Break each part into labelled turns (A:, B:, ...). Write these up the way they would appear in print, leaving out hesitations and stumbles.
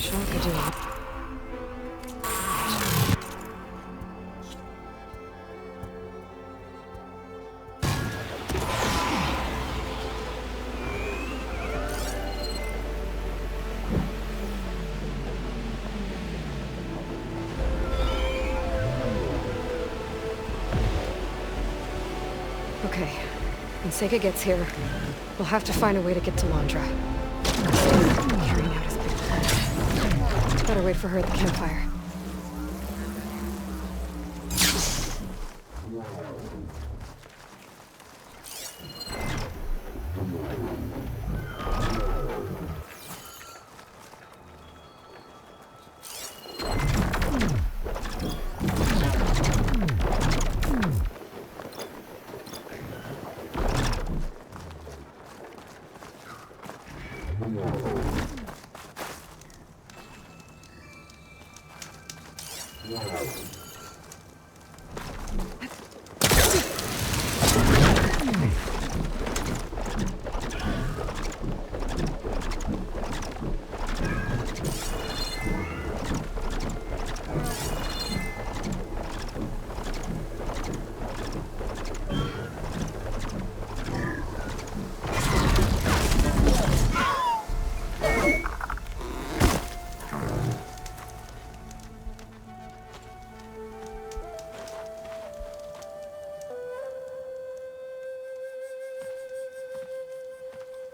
A: Sure could do it. Okay, when Sega gets here, we'll have to find a way to get to Londra. Carrying out his big plan. Better wait for her at the campfire.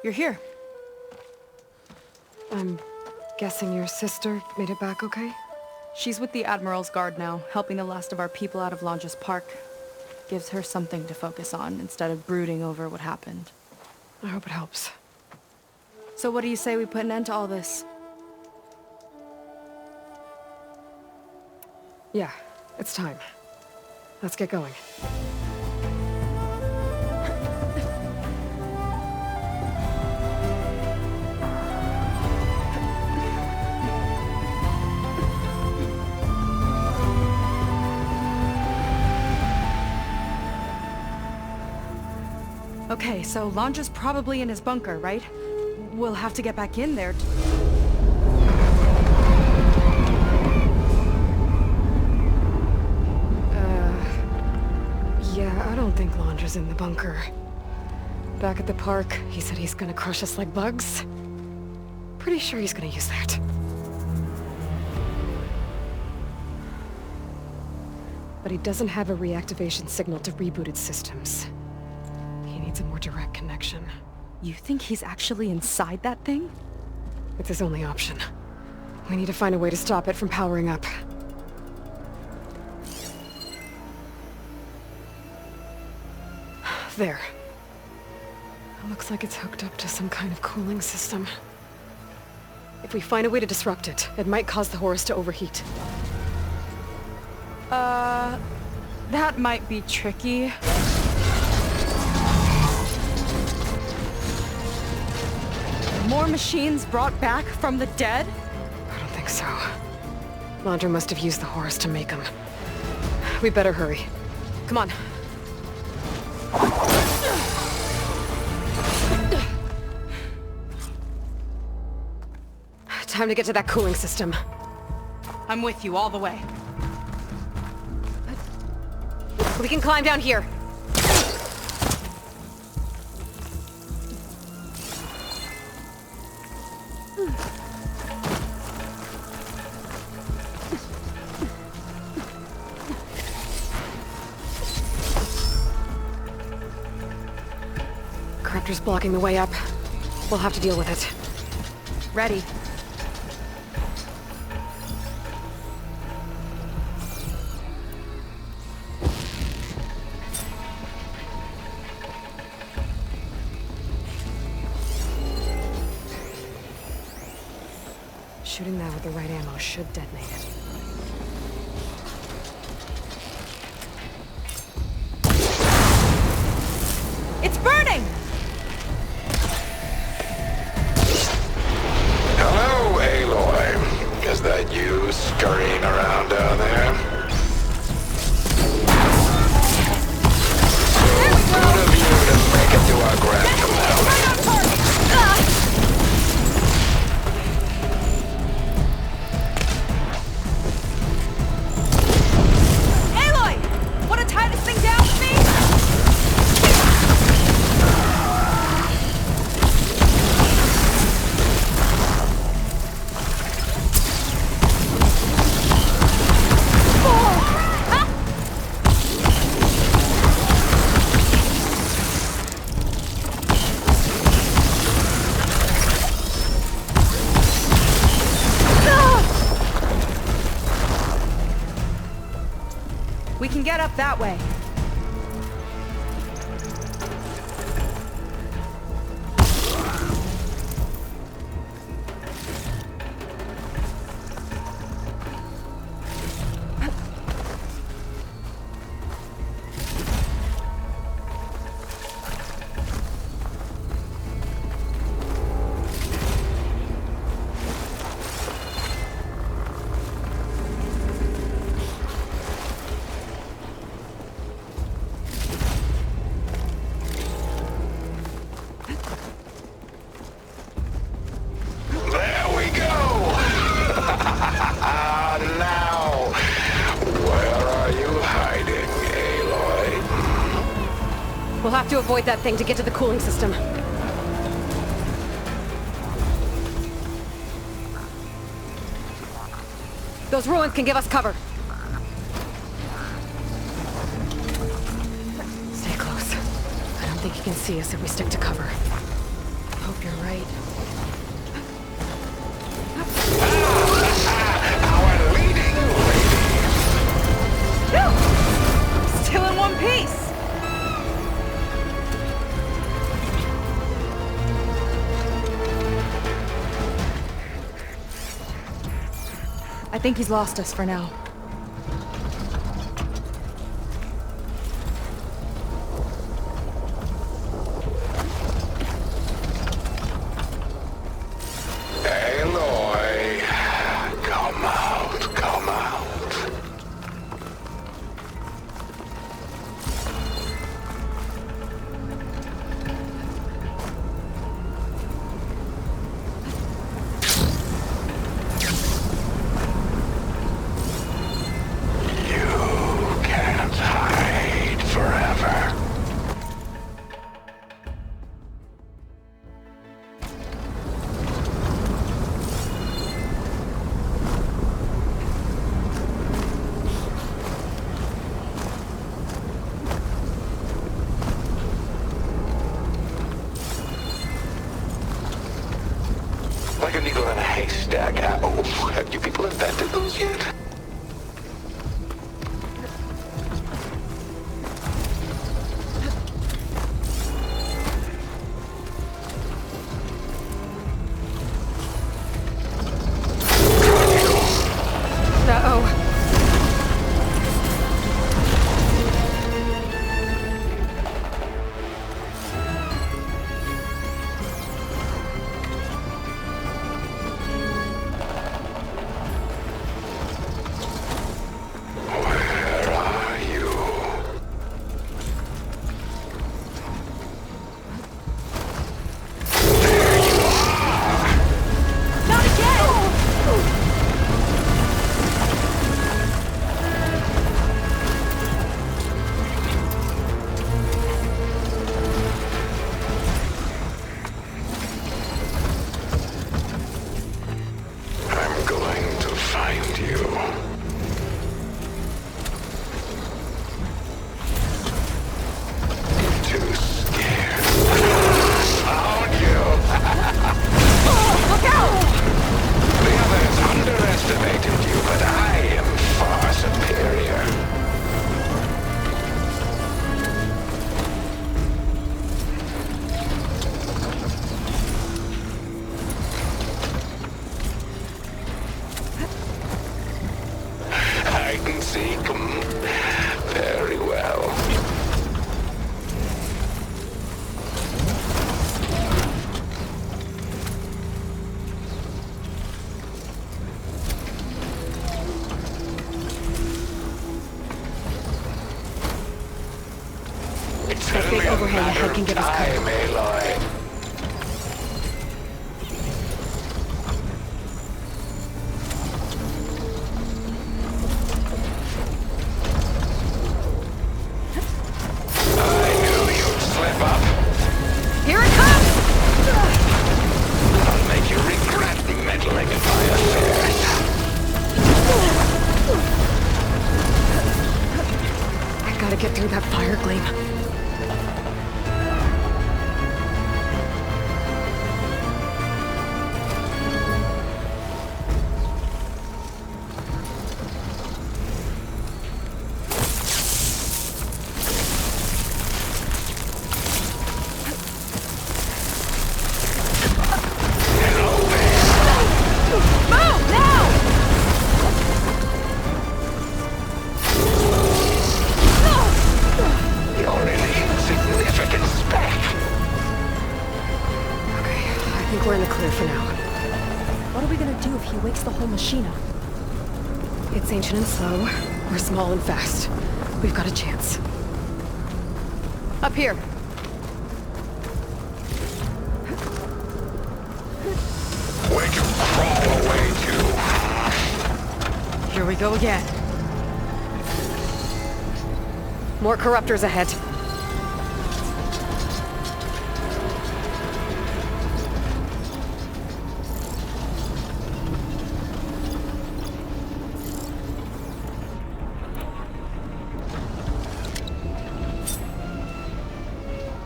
B: You're here.
A: I'm guessing your sister made it back okay?
B: She's with the Admiral's Guard now, helping the last of our people out of Londra's Park. Gives her something to focus on, instead of brooding over what happened.
A: I hope it helps.
B: So what do you say we put an end to all this?
A: Yeah, it's time. Let's get going.
B: Okay, so Londra's probably in his bunker, right? We'll have to get back in there.
A: Yeah, I don't think Londra's in the bunker. Back at the park, he said he's gonna crush us like bugs. Pretty sure he's gonna use that. But he doesn't have a reactivation signal to rebooted systems. He needs a more direct connection.
B: You think he's actually inside that thing?
A: It's his only option. We need to find a way to stop it from powering up. There. It looks like it's hooked up to some kind of cooling system. If we find a way to disrupt it, it might cause the Horus to overheat.
B: That might be tricky. More machines brought back from the dead?
A: I don't think so. Londra must have used the Horus to make them. We better hurry. Come on. Time to get to that cooling system.
B: I'm with you all the way.
A: We can climb down here. Corruptor's blocking the way up. We'll have to deal with it.
B: Ready.
A: Shooting that with the right ammo should detonate it.
B: It's burning!
C: Hello, Aloy. Is that you scurrying around down there? Good of you to make it to our grand finale.
B: can get up that way.
A: We'll have to avoid that thing to get to the cooling system. Those ruins can give us cover. Stay close. I don't think he can see us if we stick to cover. I hope you're right.
C: Our leading lady!
B: Still in one piece! I think he's lost us for now.
C: Aloy, come out, come out. Like a needle in a haystack. Oh, have you people invented those yet?
A: Uh-oh. That big overhang ahead can give us cover.
C: Aloy. I knew you'd slip up.
A: Here it comes!
C: I'll make you regret meddling in my affairs.
A: I gotta get through that fire gleam.
B: gonna do if he wakes the whole machine up?
A: It's ancient and slow. We're small and fast. We've got a chance. Up here.
C: Where'd you crawl away to?
B: Here we go again.
A: More corruptors ahead.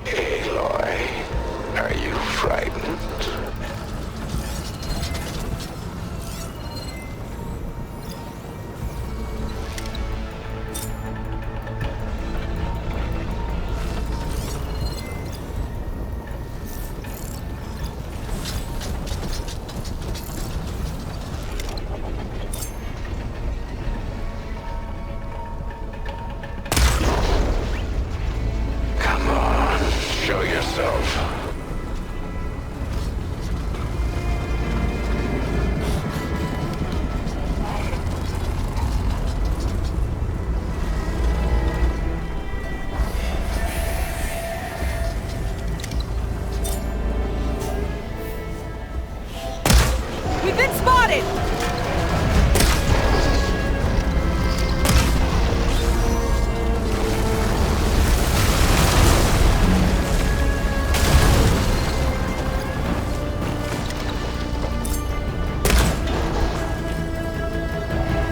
C: Aloy, are you frightened? Come on, show yourself.
B: We've been spotted!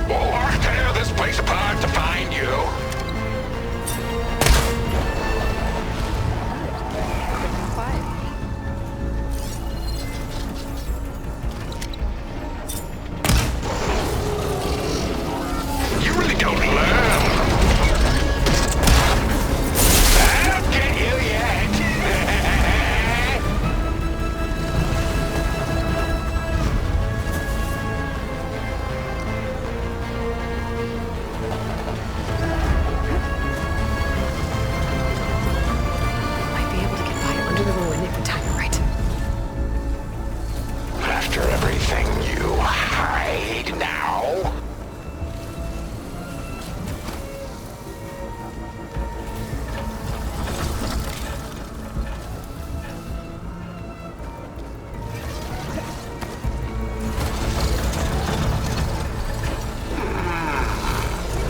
C: We'll have to tear this place apart to find you. You really don't learn. I'll get you yet.
A: Might be able to get by under the ruin if we time it right.
C: After everything you hide now.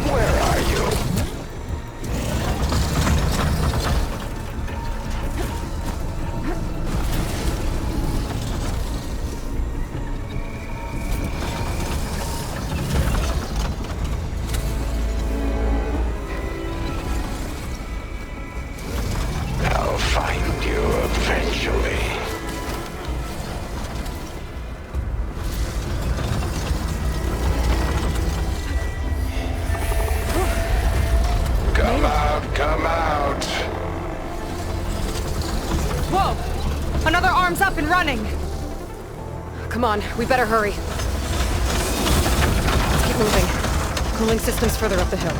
C: Where are you? I'll find you eventually. Come out, come out.
B: Whoa! Another arm's up and running!
A: Come on, we better hurry. Let's keep moving. Cooling system's further up the hill.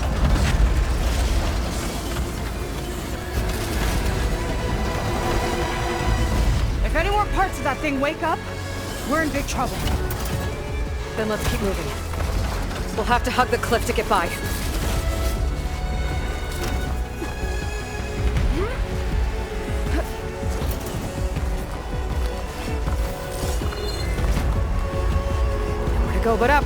B: If any more parts of that thing wake up, we're in big trouble.
A: Then let's keep moving. We'll have to hug the cliff to get by. Nowhere to go but up.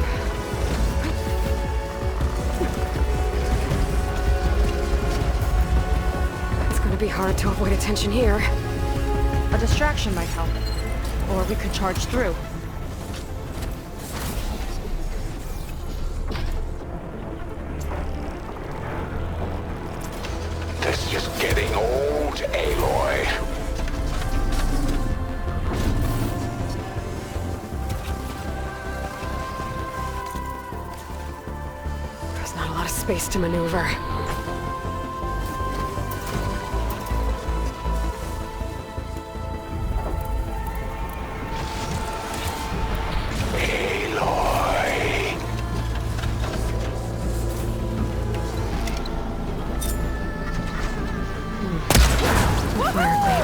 A: It's gonna be hard to avoid attention here.
B: A distraction might help. Or we could charge through.
C: This is getting old, Aloy.
A: There's not a lot of space to maneuver.
C: Aloy.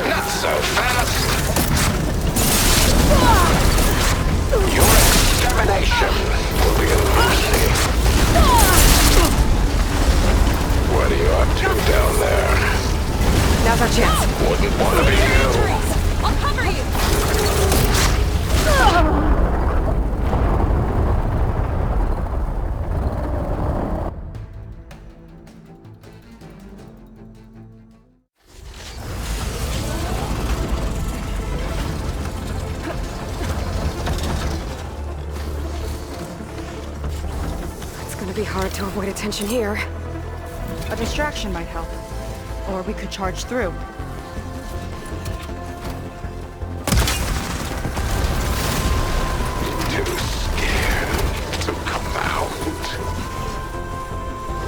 C: Not so fast. You're
A: Gonna be hard to avoid attention here.
B: A distraction might help. Or we could charge through.
C: Too scared to come out.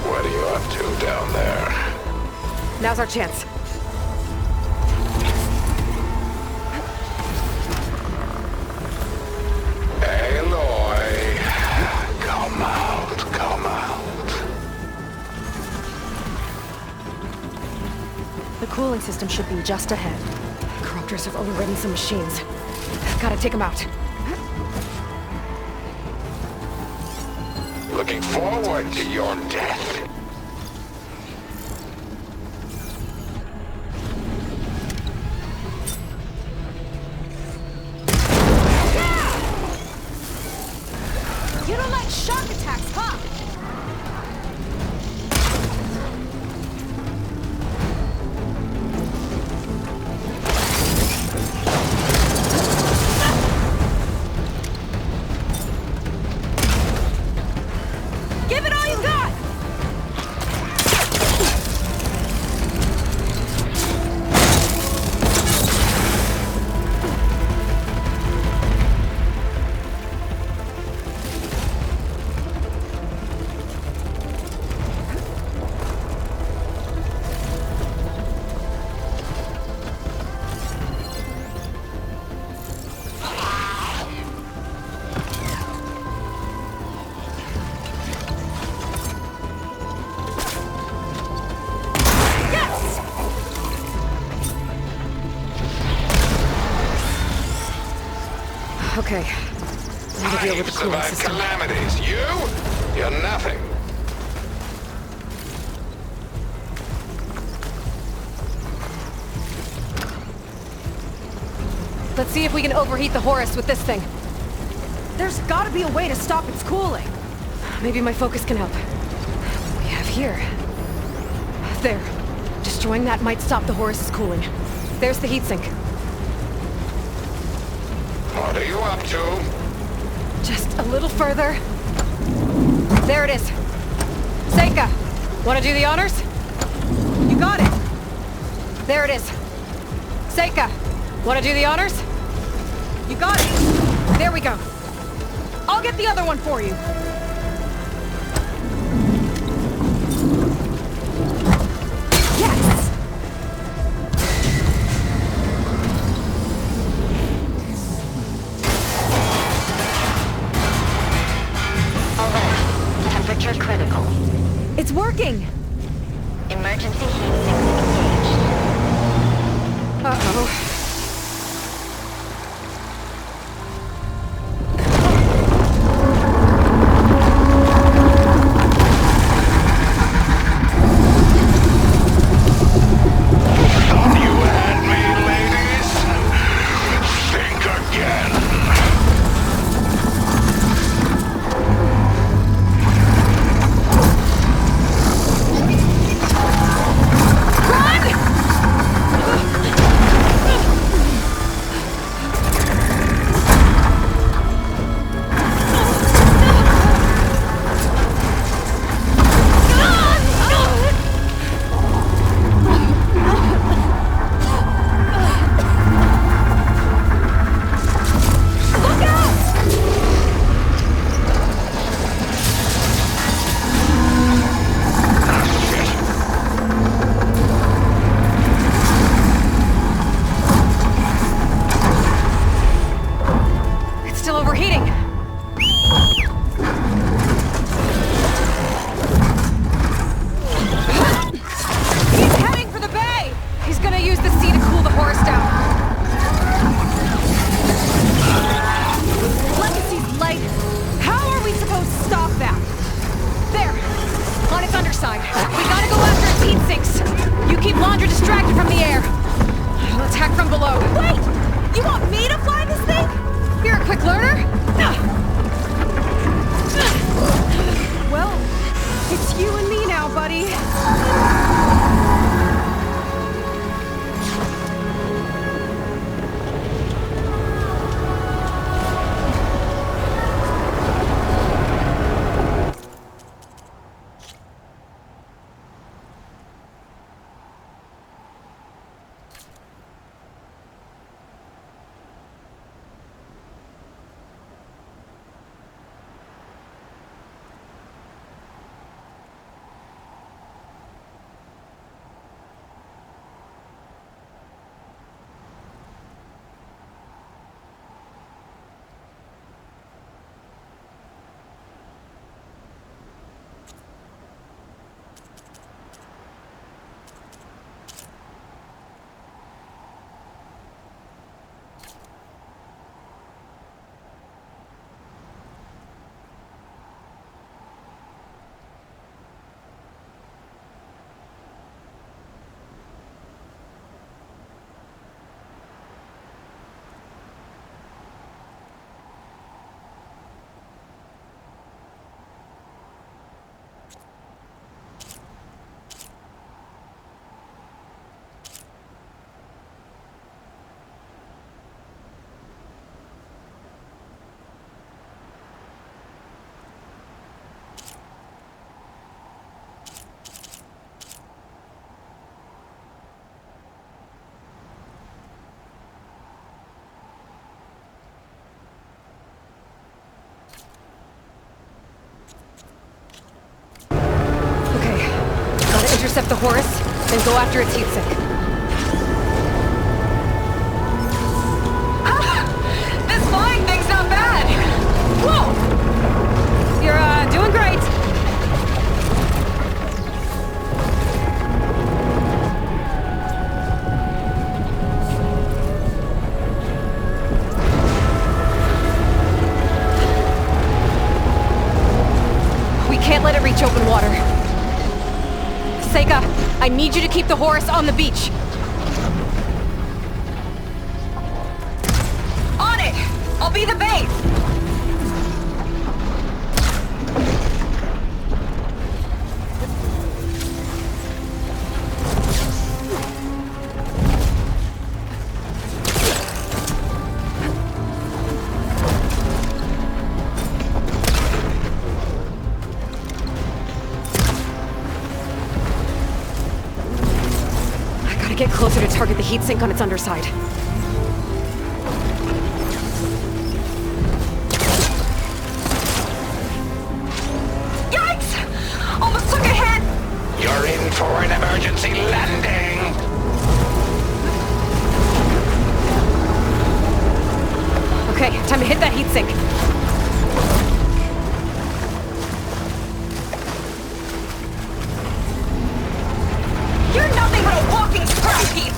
C: What are you up to down there?
A: Now's our chance.
C: Aloy, come out, come out.
B: The cooling system should be just ahead.
A: Corruptors have overridden some machines. Gotta take them out.
C: Looking forward to your death.
B: You don't like shock attacks, huh? Give it all you got!
A: Okay. Now to deal with the cooling
C: Survived
A: system.
C: calamities. You're nothing.
A: Let's see if we can overheat the Horus with this thing.
B: There's gotta be a way to stop its cooling.
A: Maybe my focus can help. What do we have here? There. Destroying that might stop the Horus's cooling. There's the heatsink.
C: What are you up to?
A: Just a little further. There it is. Seika, wanna do the honors?
B: You got it!
A: There it is. Seika, wanna do the honors?
B: You got it!
A: There we go.
B: I'll get the other one for you!
A: Yes!
D: Alert. Temperature critical.
A: It's working!
D: Emergency heat engaged.
A: Uh-oh.
C: Thought you had me, ladies? Think again.
A: intercept the Horus, then go after its heatsink.
B: This flying thing's not bad! Whoa!
A: You're, doing great. We can't let it reach open water. Sega, I need you to keep the Horus on the beach.
B: On it! I'll be the bait!
A: Get closer to target the heatsink on its underside.
B: Yikes! Almost took a hit!
C: You're in for an emergency landing!
A: Okay, time to hit that heatsink.
B: You're nothing but a walking scrap heap!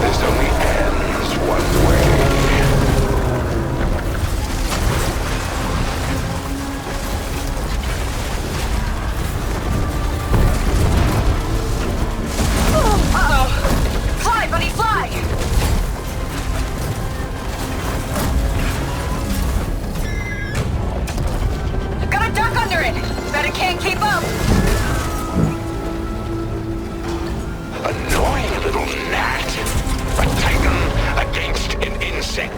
C: This only ends one way.
B: Uh-oh! Fly, buddy, fly! Got a duck under it! Bet it can't keep up!
C: Annoying little gnat. A titan against an insect.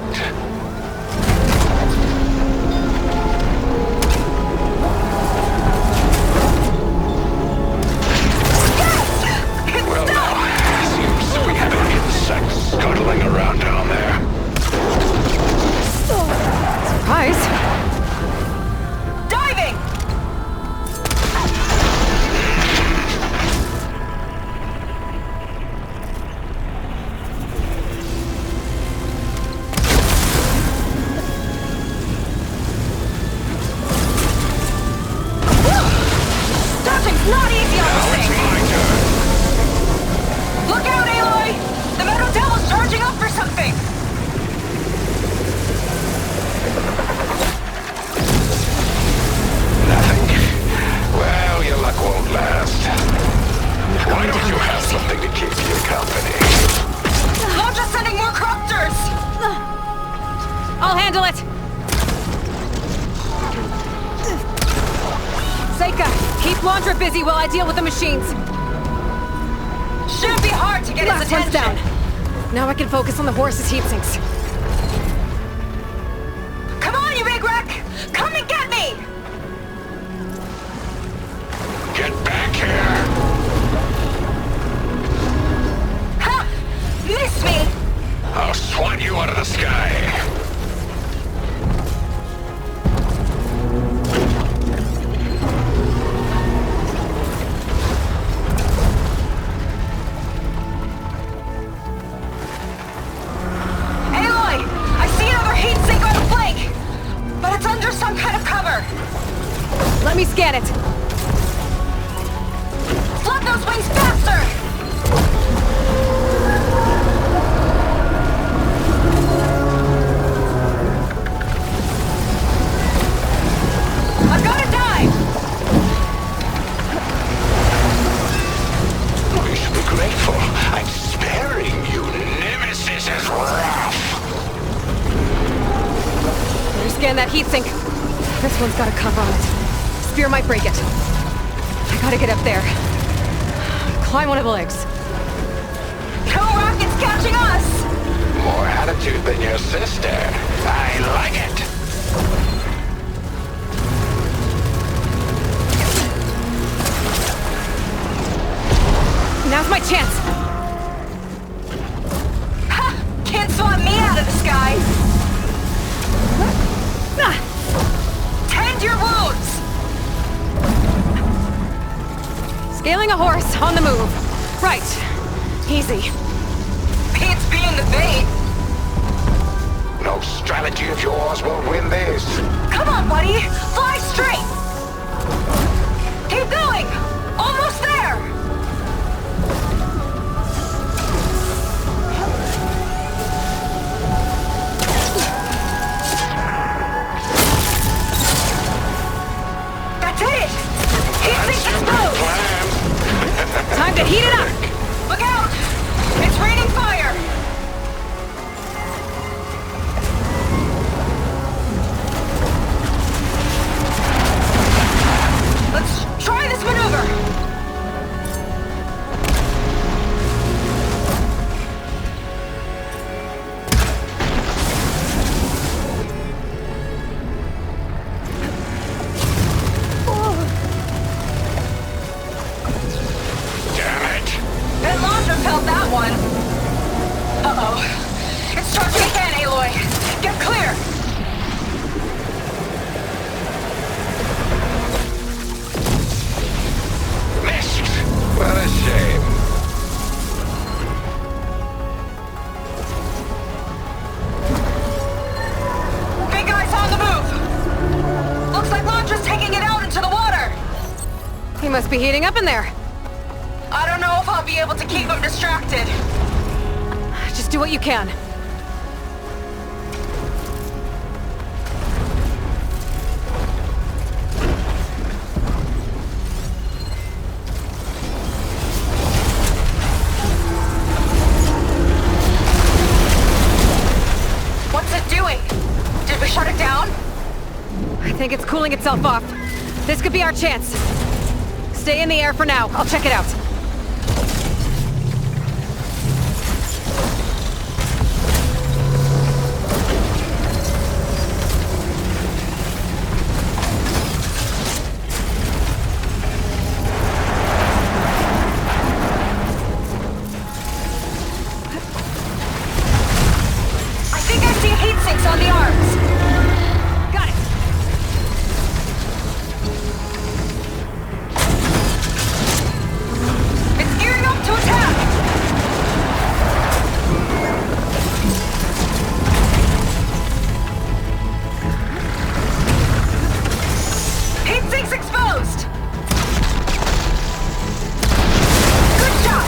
B: It's
C: Well
B: stuck!
C: now, seems we have an insect scuttling around down there.
A: Surprise!
B: Diving! Dodging's not easy on
C: Now
B: this
C: it's
B: thing!
C: my turn.
B: Look out, Aloy! The Metal Devil's charging up for something!
C: Nothing. Well, your luck won't last. Why don't you have something to keep you company?
B: I'm just sending more cropters!
A: I'll handle it! Seika, keep Laundra busy while I deal with the machines.
B: Shouldn't be hard to get his
A: Last one's
B: attention.
A: down. Now I can focus on the Horus's heatsinks.
B: Come on, you big wreck! Come and get me!
C: Get back here!
B: Ha! Miss me!
C: I'll swat you out of the sky.
B: Aloy! I see another heatsink on the flank! But it's under some kind of cover!
A: Let me scan it.
B: Flood those wings faster! I've got to dive!
C: We should be grateful. I'm sparing you. Nemesis is rough.
A: Better scan that heatsink. This one's got a cover on it. Spear might break it. I gotta get up there. Climb one of the legs.
B: No rockets catching us!
C: More attitude than your sister. I like it.
A: Now's my chance.
B: Ha! Can't swat me out of the sky!
A: Ah,
B: Tend your wounds!
A: Hailing a horse on the move. Right. Easy.
E: Pete's being the bait.
C: No strategy of yours will win this.
E: Come on, buddy. Fly straight. Keep going. Almost there. That's it. Heat sinks exposed.
A: Time to heat it up!
E: Look out. It's raining fire. Let's try this maneuver!
C: Damn it!
E: That launcher felt that one! Uh-oh. It's charging again, Aloy! Get clear!
C: Missed! What a shame.
E: Big guy's on the move! Looks like launcher's taking it out into the water!
A: He must be heating up in there.
E: I don't know if I'll be able to keep him distracted.
A: Just do what you can.
E: What's it doing? Did we shut it down?
A: I think it's cooling itself off. This could be our chance. Stay in the air for now. I'll check it out.
E: I think I see heat sinks on the arms.
A: Got it.
E: It's gearing up to attack! Heat sinks exposed! Good shot!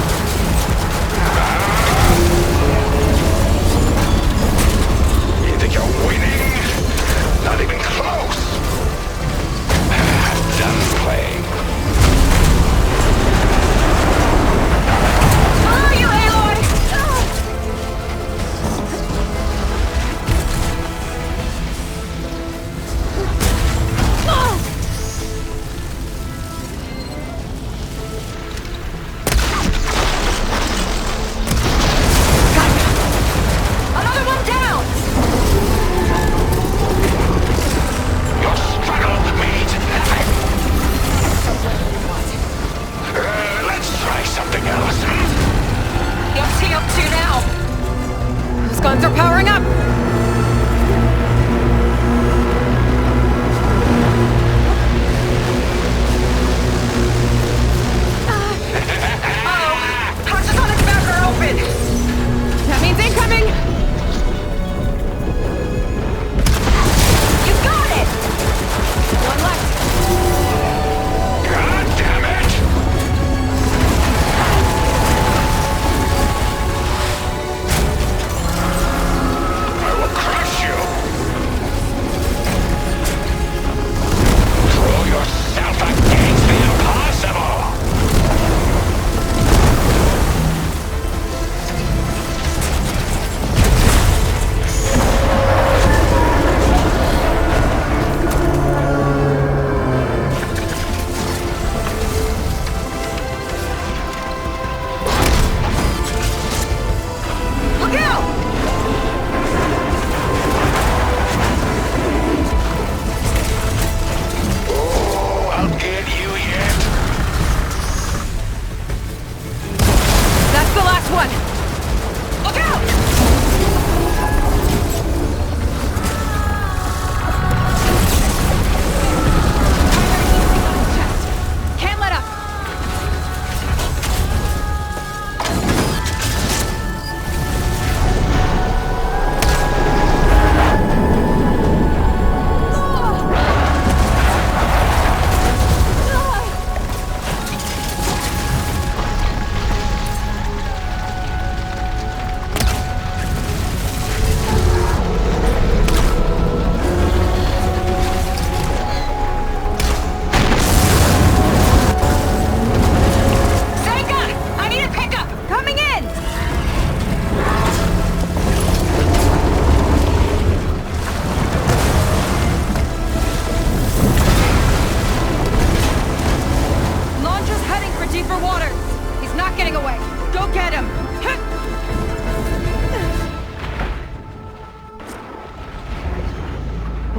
C: You think you're winning? Not even close. Done playing.
E: Where are you, Aloy? Another one down!
C: Your struggle, mate. Let's try something else.
E: What's he up to now?
A: Those guns are powering up.
E: Uh-oh. Hatches on its back are open.
A: That means incoming.
E: You got it!
A: One left.
C: God damn it!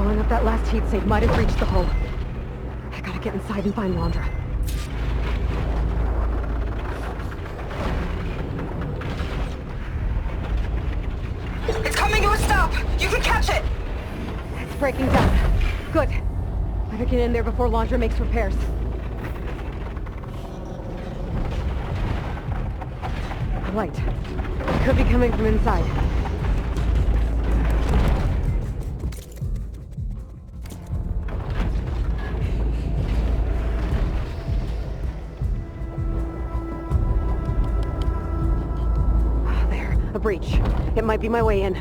A: Blowing up that last heat sink might have breached the hull. I gotta get inside and find Londra.
E: It's coming to a stop! You can catch it!
A: It's breaking down. Good. Better get in there before Londra makes repairs. The light. Could be coming from inside. There. A breach. It might be my way in.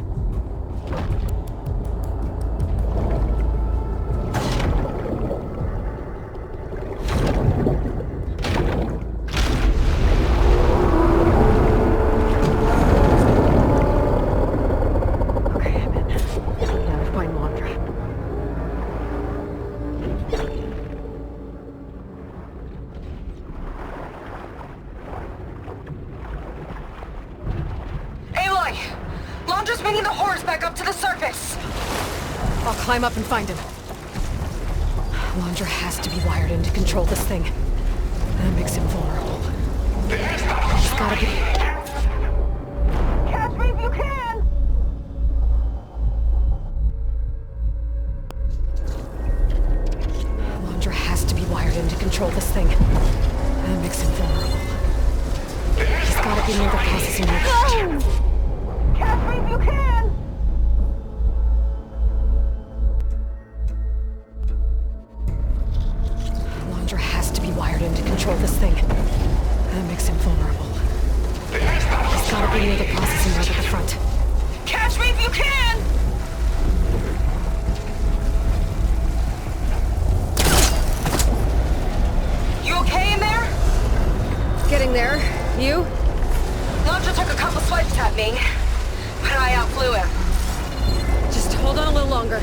E: Londra's bringing the horse back up to the surface!
A: I'll climb up and find him. Londra has to be wired in to control this thing. That makes him vulnerable. He's gotta be...
E: Catch me if you can!
A: Londra has to be wired in to control this thing. That makes him vulnerable. He's gotta be near the processing unit.
E: Catch me if you can!
A: Londra has to be wired in to control this thing. That makes him vulnerable. He's gotta be near the processing unit at the front.
E: Catch me if you can! You okay in there?
A: Getting there. You?
E: Londra took a couple swipes at me, but I outflew him.
A: Just hold on a little longer.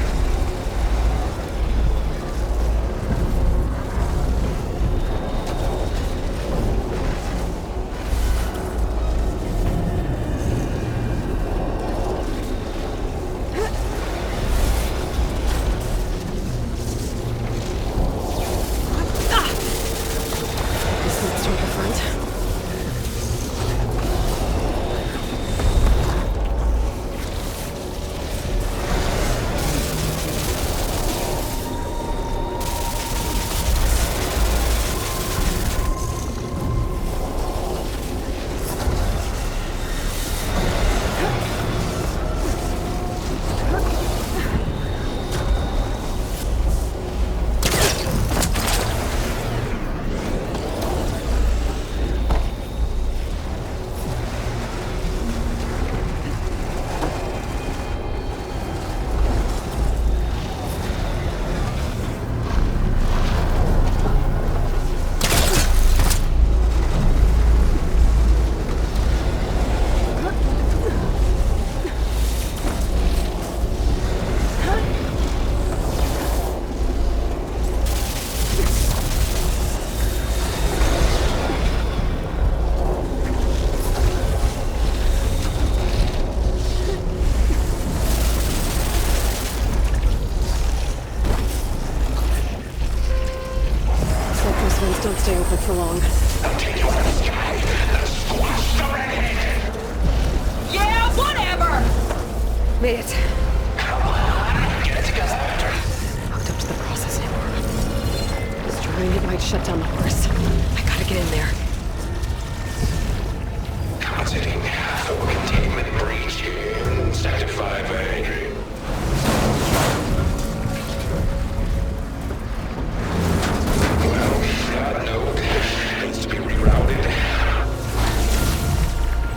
A: This leads toward the front. Don't stay open for long.
E: Yeah, whatever!
A: Made it.
C: Get it together.
A: Hooked up to the processing. Destroying it might shut down the horse. I gotta get in there.
C: Considering for containment breach in Sector 5A. That node needs to be rerouted.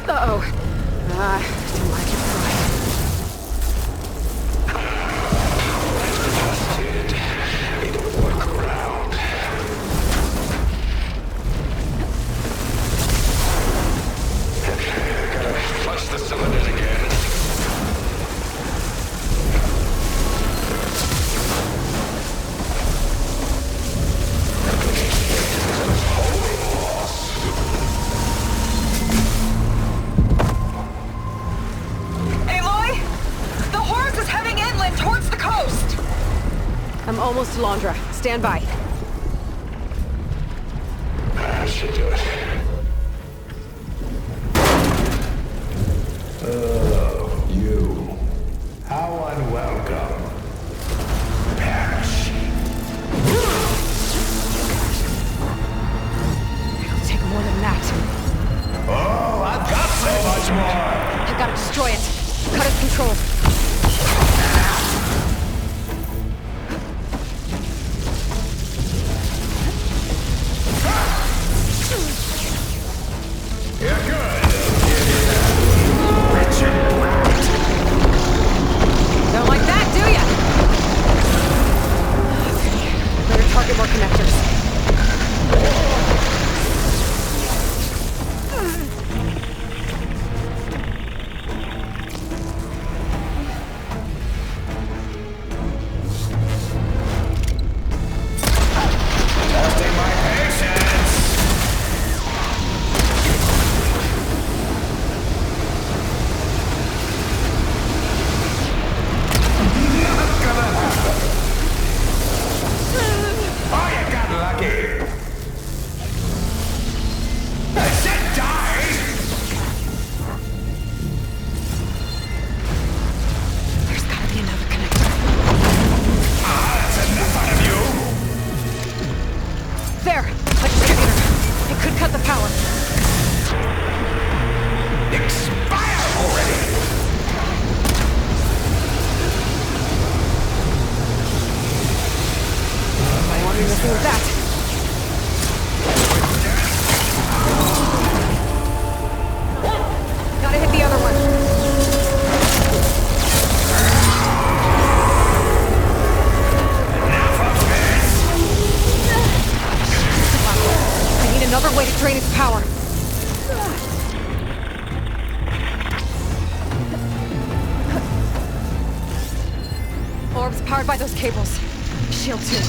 A: Uh-oh. Don't like it fried.
C: Busted. Need a workaround. Gotta flush the cylinders again.
A: I'm almost to Londra. Stand by.
C: I should do it. Oh, you. How unwelcome. Perish.
A: It'll take more than that.
C: Oh, I've got so much more!
A: I gotta destroy it. Cut its control.
C: You're good. Wretched brat.
A: Don't like that, do ya? Okay. Better target more connectors.
C: Testing my patience. Not gonna happen. Oh, you got lucky. I said die.
A: There's gotta be another connector.
C: That's enough out of you.
A: There! A distributor. It could cut the power.
C: Expire already.
A: I want anything with that. Gotta hit the other one.
C: Enough of this.
A: I need another way to drain its power. Orb's powered by those cables. Shield too.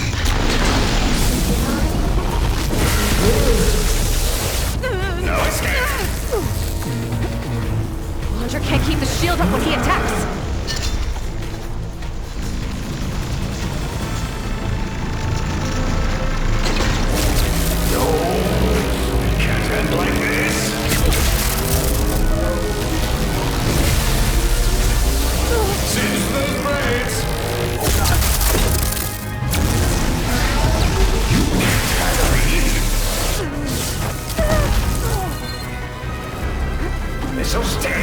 C: No escape.
A: Launcher can't keep the shield up when he attacks.
C: Can't end like this. Since those braids. You can't carry. This'll sting.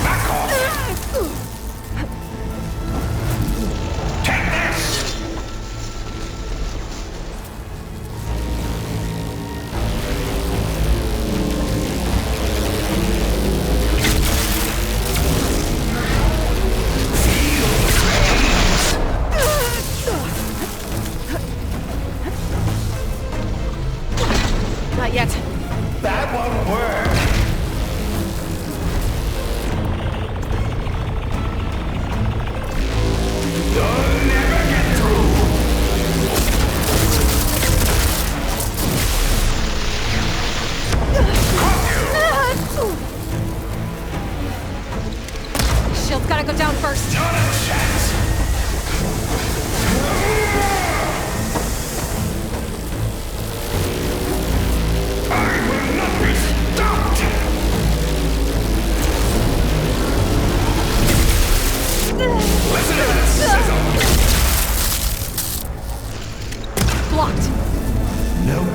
C: Back off. Take this.
A: Not yet.
C: That won't work. You'll never get through.
A: Shield's gotta go down first.
C: Not a chance. I will not be stopped. Listen to that sizzle.
A: Blocked.
C: Nope.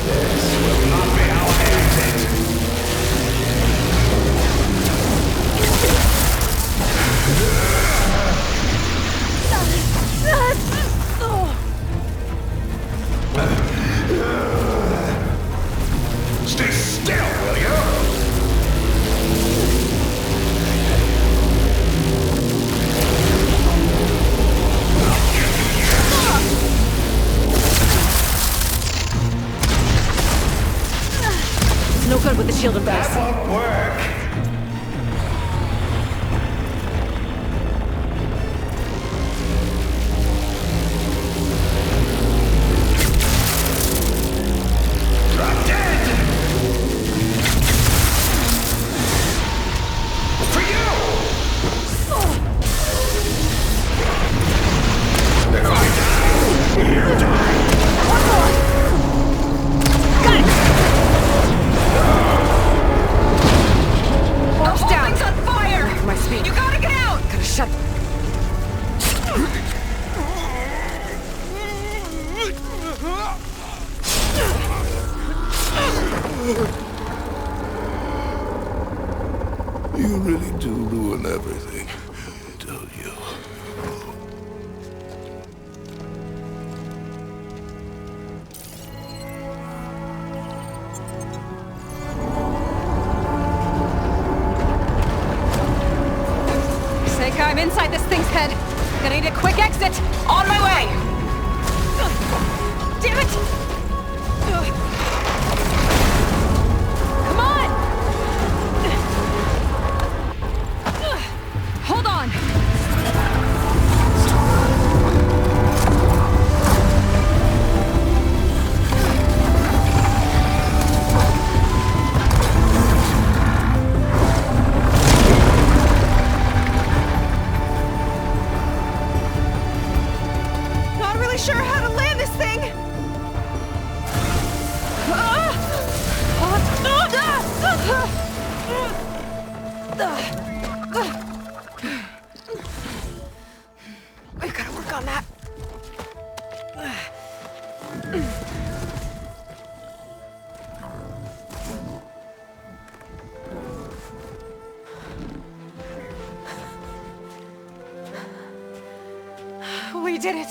C: This will not be how I exit. Stay still, will you? won't work. Drop dead! For you! If I die, you die!
A: One more! Got it!
E: The
A: Orb's
E: whole
A: down!
E: thing's on fire!
A: My speed.
E: You gotta get out!
A: Gotta shut...
C: You really do ruin everything, don't you?
A: Seika, I'm inside this thing's head. Gonna need a quick exit.
E: On my way!
A: Damn it! Come on! Hold on!
B: Not really sure how to land this thing!
A: We've gotta work on that. We did it!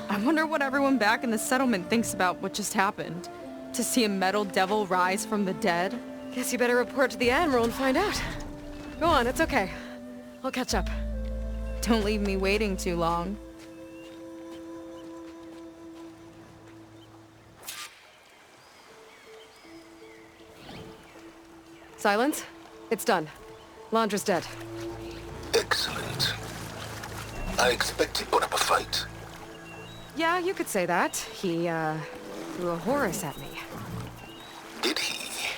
B: I wonder what everyone back in the settlement thinks about what just happened. To see a metal devil rise from the dead?
A: Guess you better report to the Admiral and find out. Go on, it's okay. I'll catch up.
B: Don't leave me waiting too long.
A: Silence? It's done. Londra's dead.
C: Excellent. I expect he put up a fight.
A: Yeah, you could say that. He, threw a Horus at me.
C: Did he?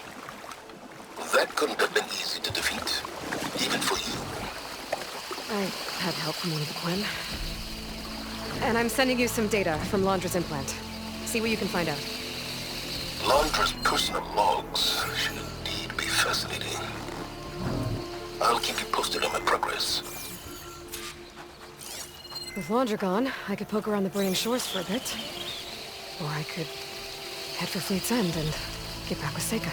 C: That couldn't have been easy to defeat, even for you.
A: I had help from one of the Quinn. And I'm sending you some data from Londra's implant. See what you can find out.
C: Londra's personal logs should indeed be fascinating. I'll keep you posted on my progress.
A: With Londra gone, I could poke around the burning shores for a bit. Or I could head for Fleet's End and get back with Seika.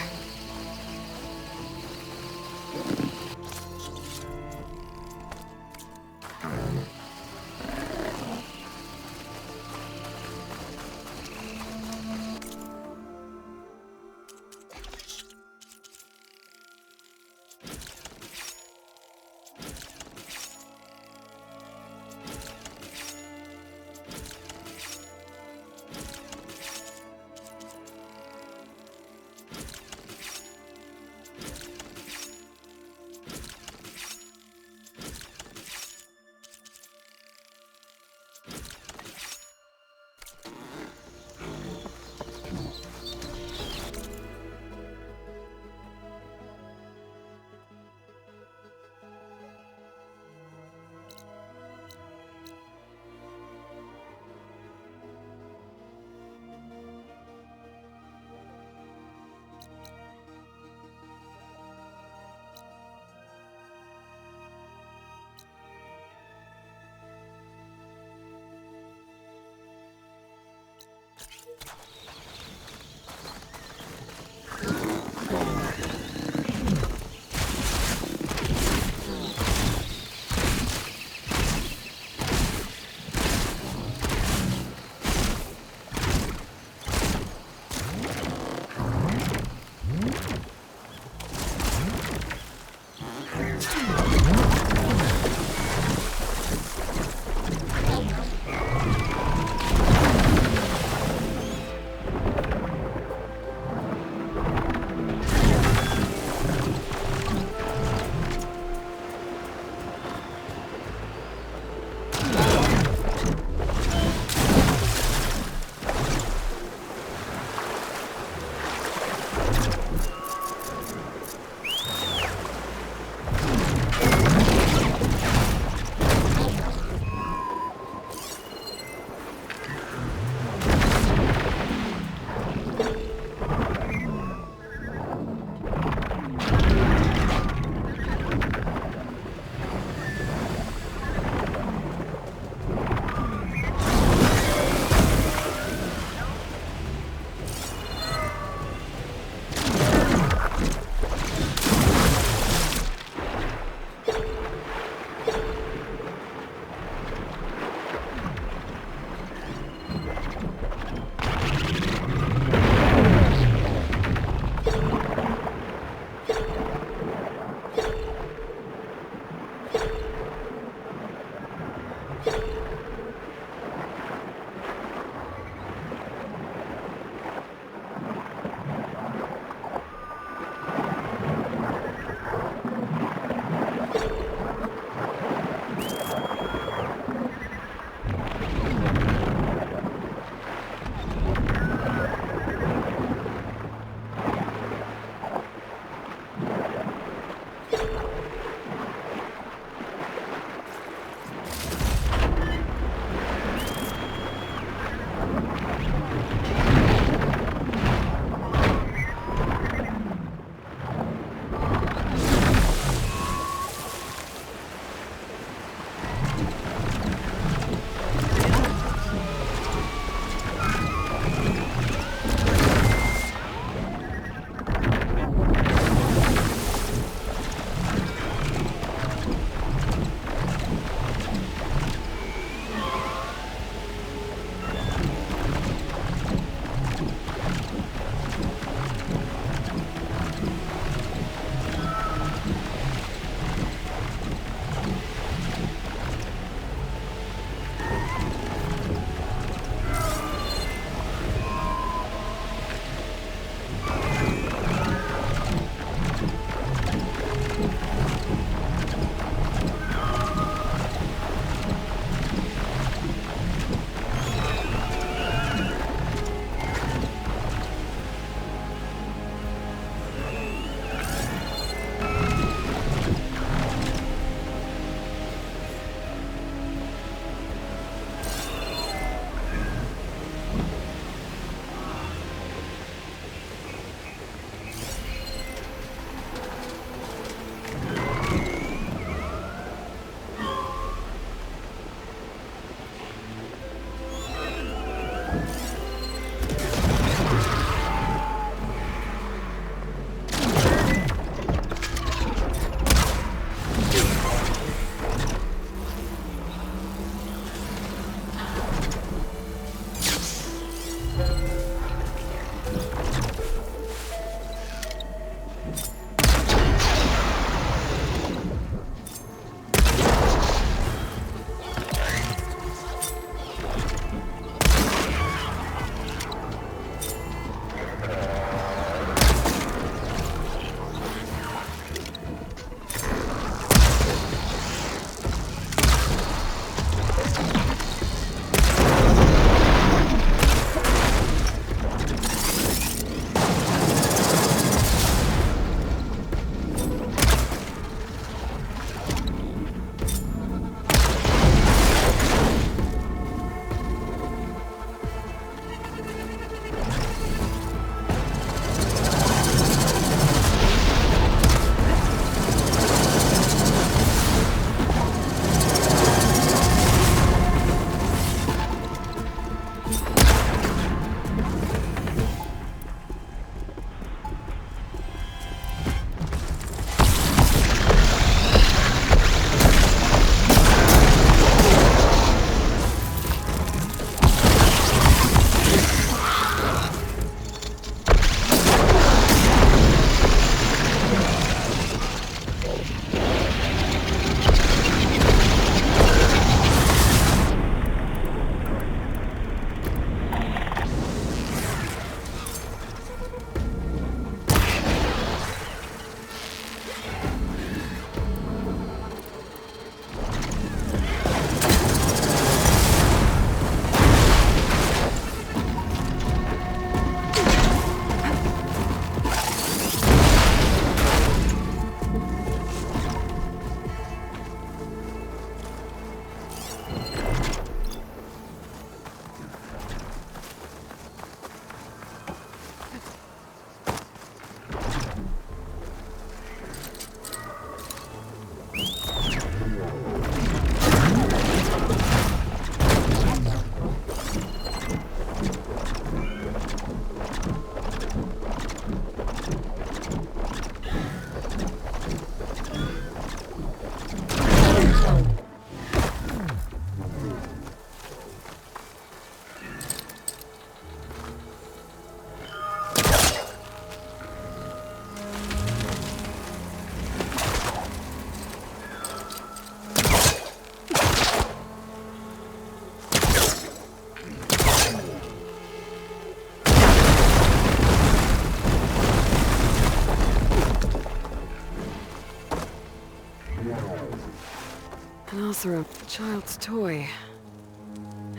A: Oseram, a child's toy.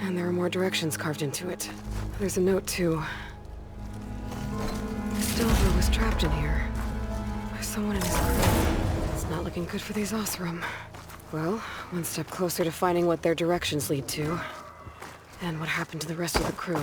A: And there are more directions carved into it. There's a note, too. Delver was trapped in here. By someone in his crew. It's not looking good for these Oseram. Well, one step closer to finding what their directions lead to. And what happened to the rest of the crew.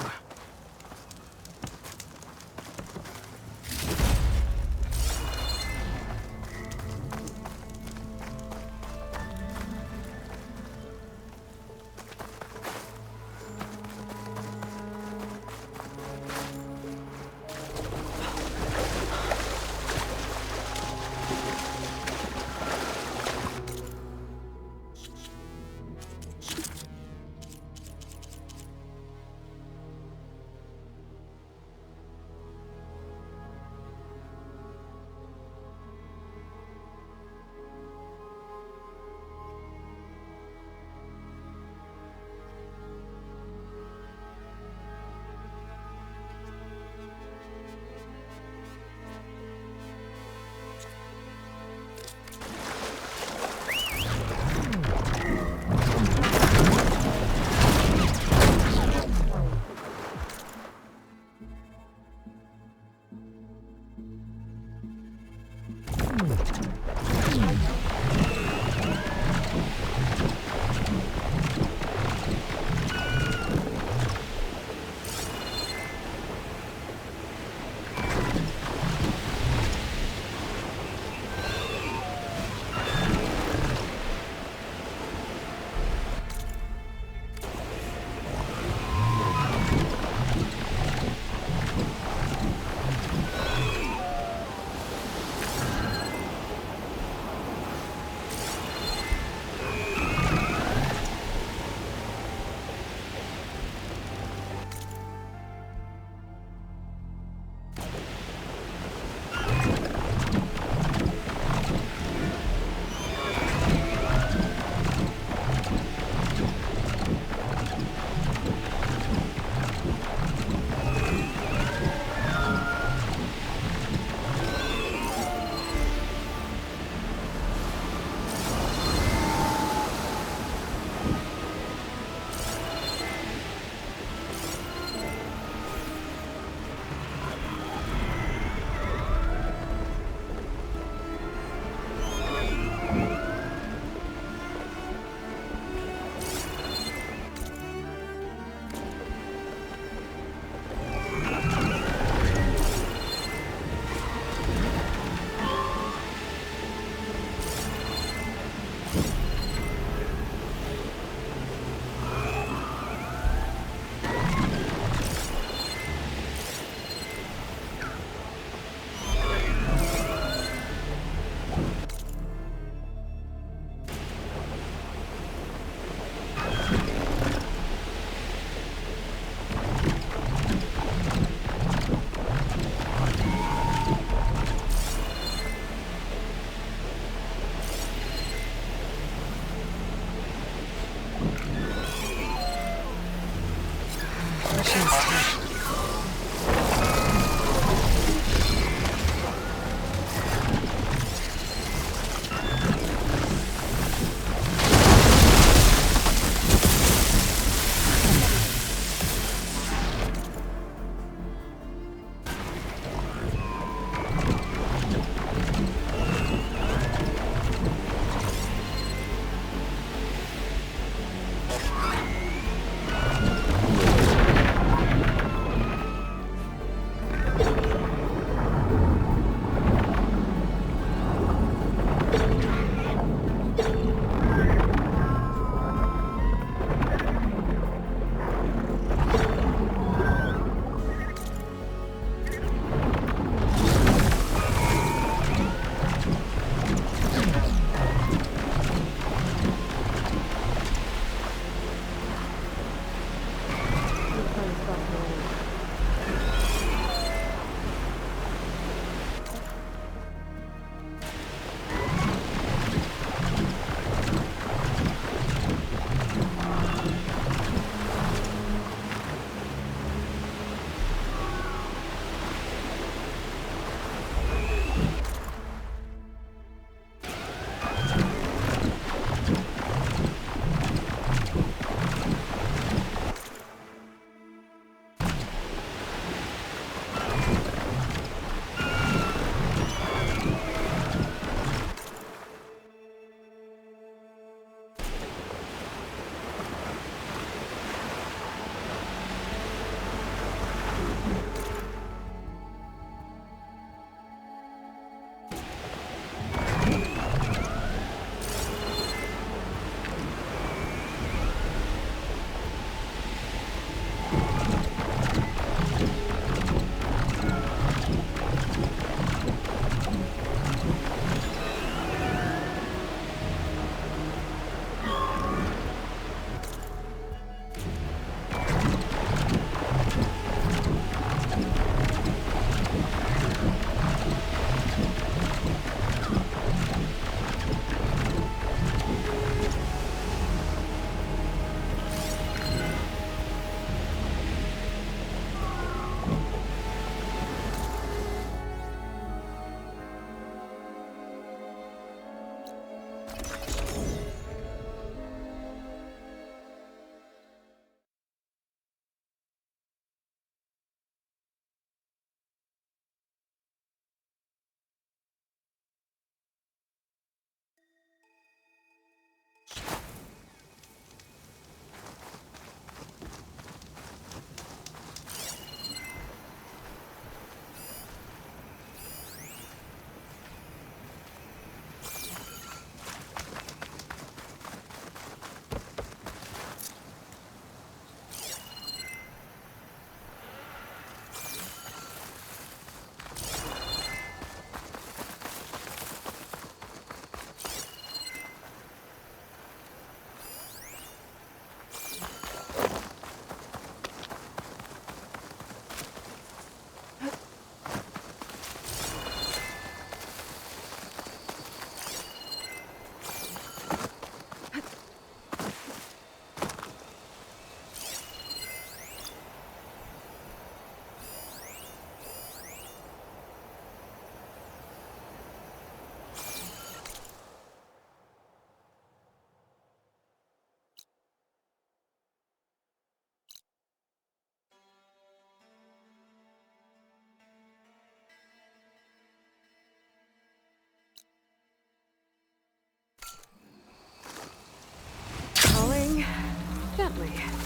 A: gently.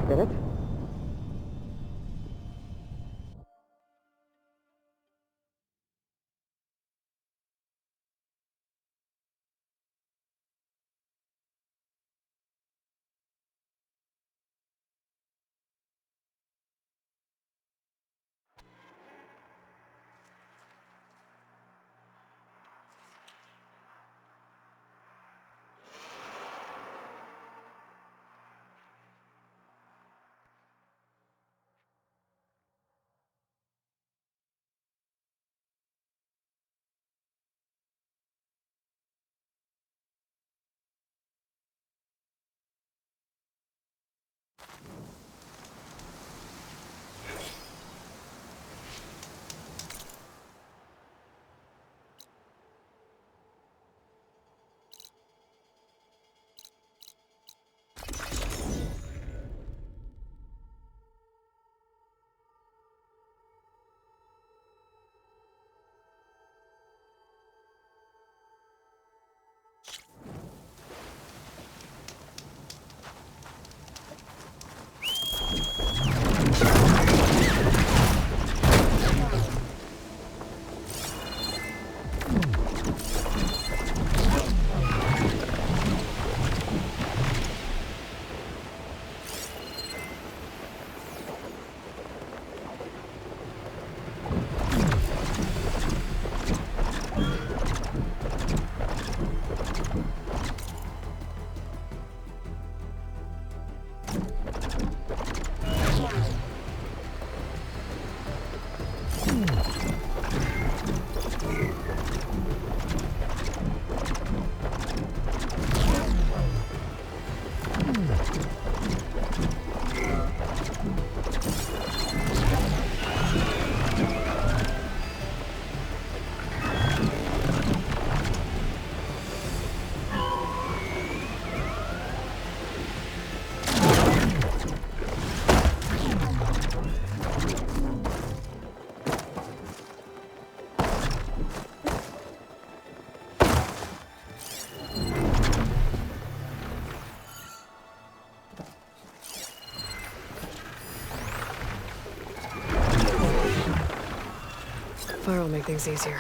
A: Get it? Fire will make things easier.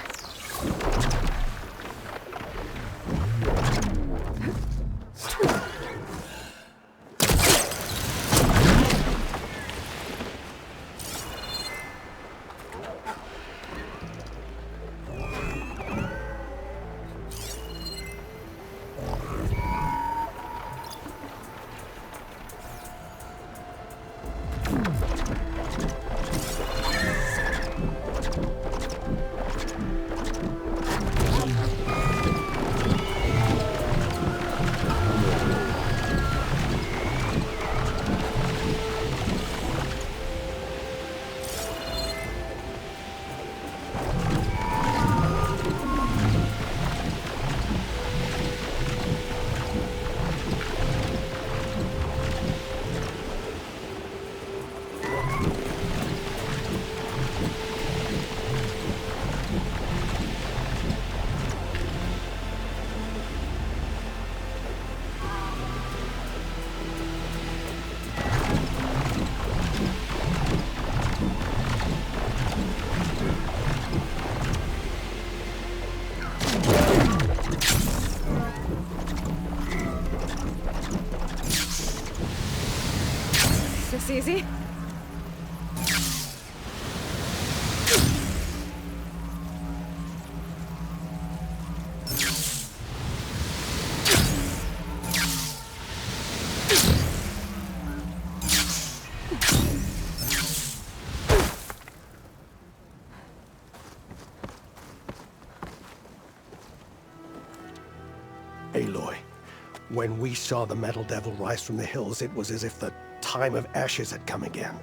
A: This easy?
F: Aloy, when we saw the Metal Devil rise from the hills, it was as if the time of ashes had come again.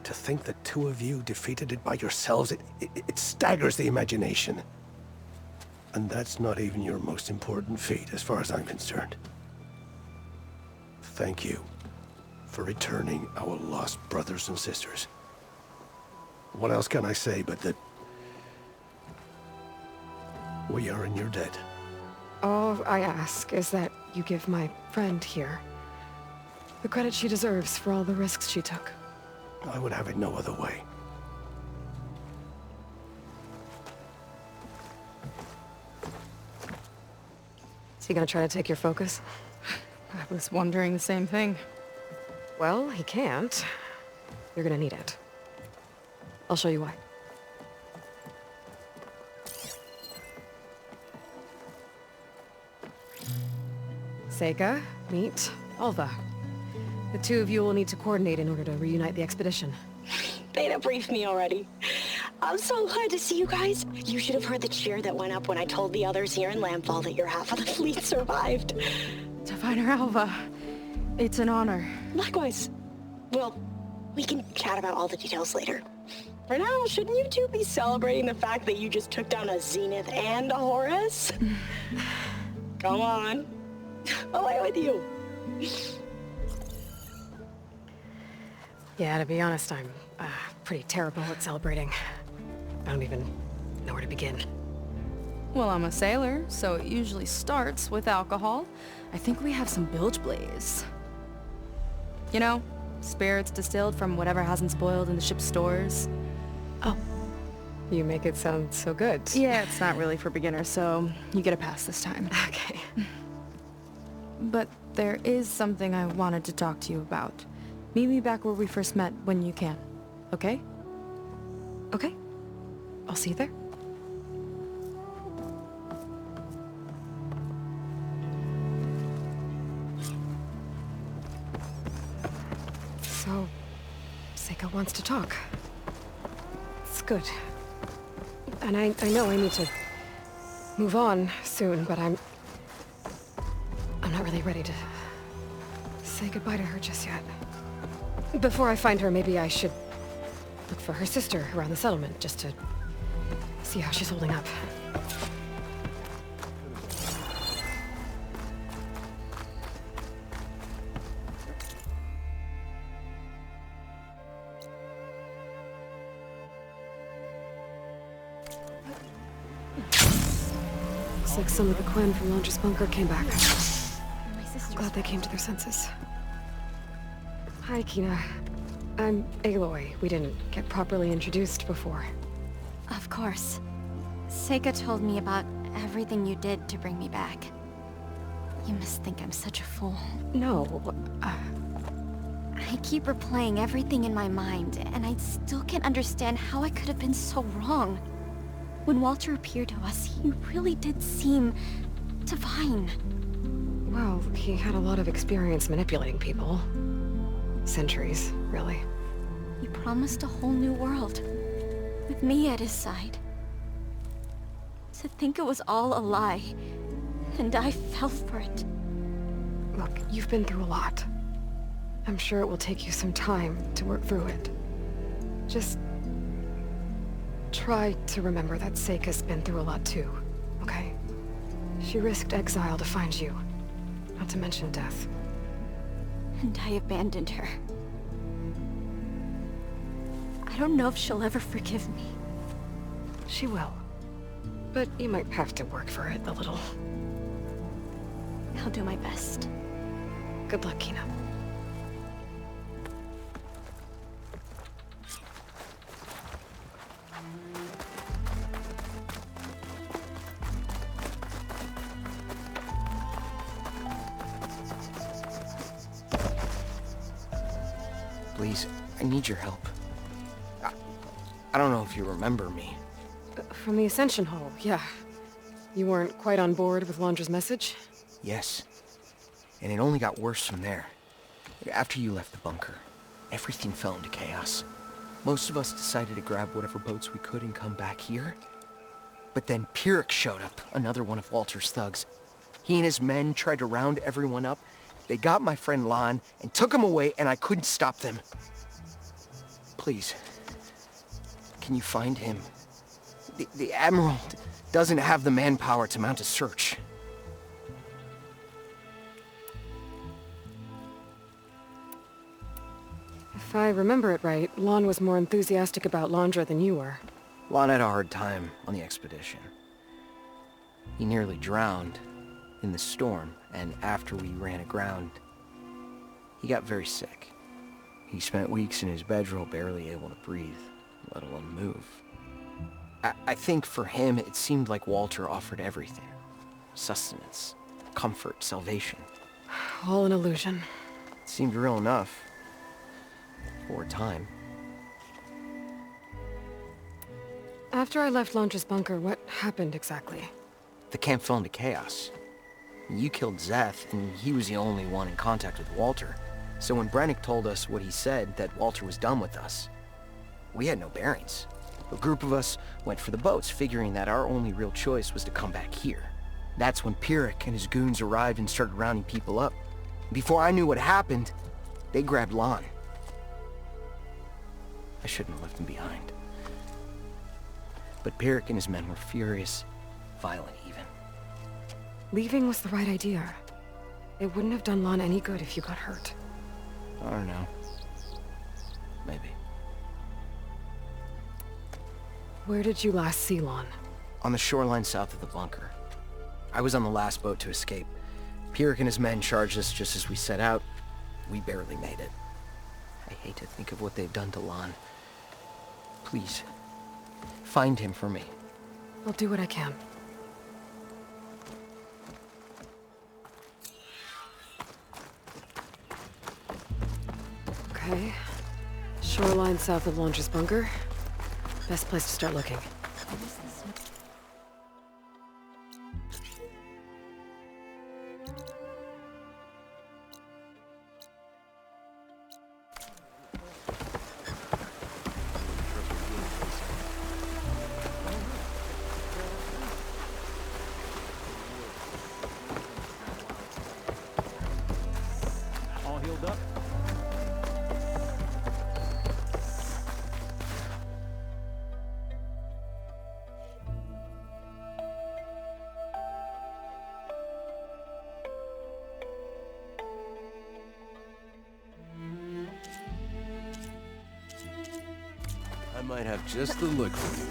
F: To think the two of you defeated it by yourselves, it staggers the imagination. And that's not even your most important feat, as far as I'm concerned. Thank you for returning our lost brothers and sisters. What else can I say but that we are in your debt?
A: All I ask is that you give my friend here The credit she deserves for all the risks she took.
F: I would have it no other way.
A: Is he gonna try to take your focus?
B: I was wondering the same thing.
A: Well, he can't. You're gonna need it. I'll show you why. Seika, meet Alva. The two of you will need to coordinate in order to reunite the expedition.
G: They'd briefed me already. I'm so glad to see you guys. You should have heard the cheer that went up when I told the others here in Landfall that your half of the fleet survived.
B: Diviner Alva, it's an honor.
G: Likewise. Well, we can chat about all the details later. For now, shouldn't you two be celebrating the fact that you just took down a Zenith and a Horus? Come on. Away with you.
A: Yeah, to be honest, I'm pretty terrible at celebrating. I don't even know where to begin.
B: Well, I'm a sailor, so it usually starts with alcohol. I think we have some bilge blaze. You know, spirits distilled from whatever hasn't spoiled in the ship's stores.
A: Oh, you make it sound so good.
B: Yeah, it's not really for beginners, so you get a pass this time.
A: Okay.
B: But there is something I wanted to talk to you about. Meet me back where we first met when you can, okay?
A: Okay. I'll see you there. So, Seika wants to talk. It's good. And I know I need to move on soon, but I'm not really ready to say goodbye to her just yet. Before I find her, maybe I should look for her sister around the settlement, just to see how she's holding up. Looks like some of the Quen from Londra's bunker came back. I'm glad they came to their senses. Hi, Kina. I'm Aloy. We didn't get properly introduced before.
H: Of course. Seika told me about everything you did to bring me back. You must think I'm such a fool.
A: No,
H: I keep replaying everything in my mind, and I still can't understand how I could have been so wrong. When Walter appeared to us, he really did seem divine.
A: well, he had a lot of experience manipulating people. Centuries, really.
H: He promised a whole new world, with me at his side. To think it was all a lie, and I fell for it.
A: Look, you've been through a lot. I'm sure it will take you some time to work through it. Just try to remember that Seika's been through a lot too, okay? She risked exile to find you, not to mention death.
H: And I abandoned her. I don't know if she'll ever forgive me.
A: She will. But you might have to work for it a little.
H: I'll do my best.
A: Good luck, Kina.
I: Please, I need your help. I don't know if you remember me.
A: From the Ascension Hall, yeah. You weren't quite on board with Londra's message?
I: Yes. And it only got worse from there. After you left the bunker, everything fell into chaos. Most of us decided to grab whatever boats we could and come back here. But then Pyrrhic showed up, another one of Walter's thugs. He and his men tried to round everyone up. They got my friend Lon and took him away, and I couldn't stop them. Please, can you find him? The Admiral doesn't have the manpower to mount a search.
A: If I remember it right, Lon was more enthusiastic about Londra than you were.
I: Lon had a hard time on the expedition. He nearly drowned in the storm, and after we ran aground, He got very sick. He spent weeks in his bedroll barely able to breathe, let alone move. I think for him, it seemed like Walter offered everything. Sustenance, comfort, salvation.
A: All an illusion.
I: It seemed real enough. For a time.
A: After I left Launch's bunker, what happened exactly?
I: The camp fell into chaos. You killed Zeth, and he was the only one in contact with Walter. So when Brennick told us what he said, that Walter was done with us, we had no bearings. A group of us went for the boats, figuring that our only real choice was to come back here. That's when Pyrrhic and his goons arrived and started rounding people up. Before I knew what happened, they grabbed Lon. I shouldn't have left him behind. But Pyrrhic and his men were furious, violent even.
A: Leaving was the right idea. It wouldn't have done Lon any good if you got hurt.
I: I don't know. Maybe.
A: Where did you last see Lon?
I: On the shoreline south of the bunker. I was on the last boat to escape. Pyrrhic and his men charged us just as we set out. We barely made it. I hate to think of what they've done to Lon. Please, find him for me.
A: I'll do what I can. Okay. Shoreline south of Launch's bunker. Best place to start looking.
J: All healed up?
K: I might have just the look for you.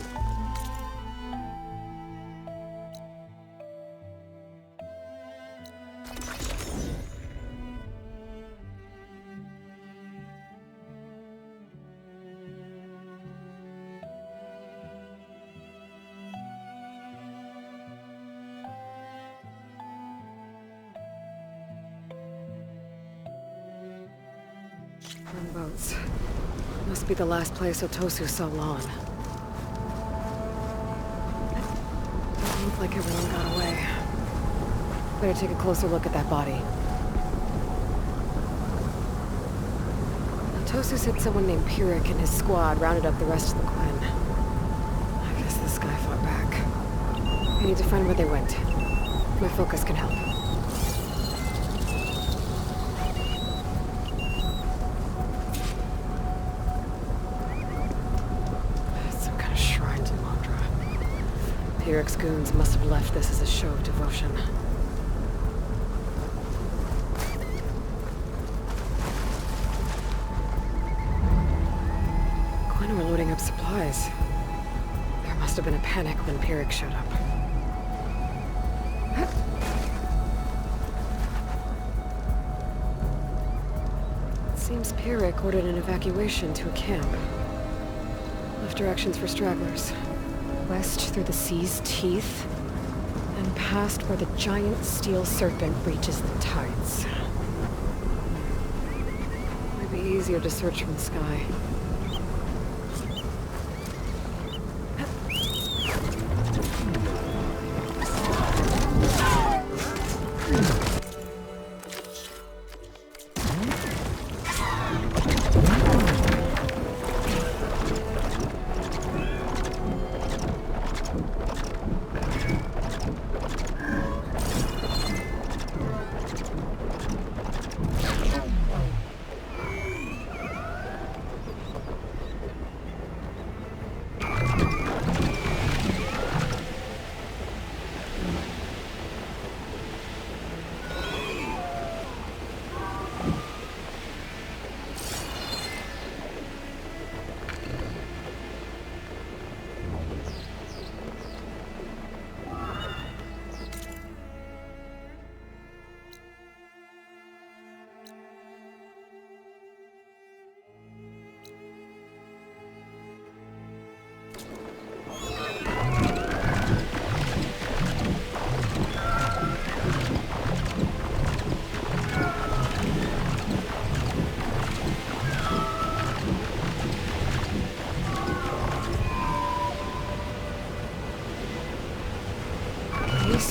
A: Boats. Must be the last place Otosu saw Lon. Doesn't look like everyone got away. Better take a closer look at that body. Otosu said someone named Pyrrhic and his squad rounded up the rest of the Quen. I guess this guy fought back. I need to find where they went. My focus can help. Pyrrhic's goons must have left this as a show of devotion. Quen were loading up supplies. There must have been a panic when Pyrrhic showed up. It seems Pyrrhic ordered an evacuation to a camp. Left directions for stragglers. West through the sea's teeth, and past where the giant steel serpent reaches the tides. Might be easier to search from the sky.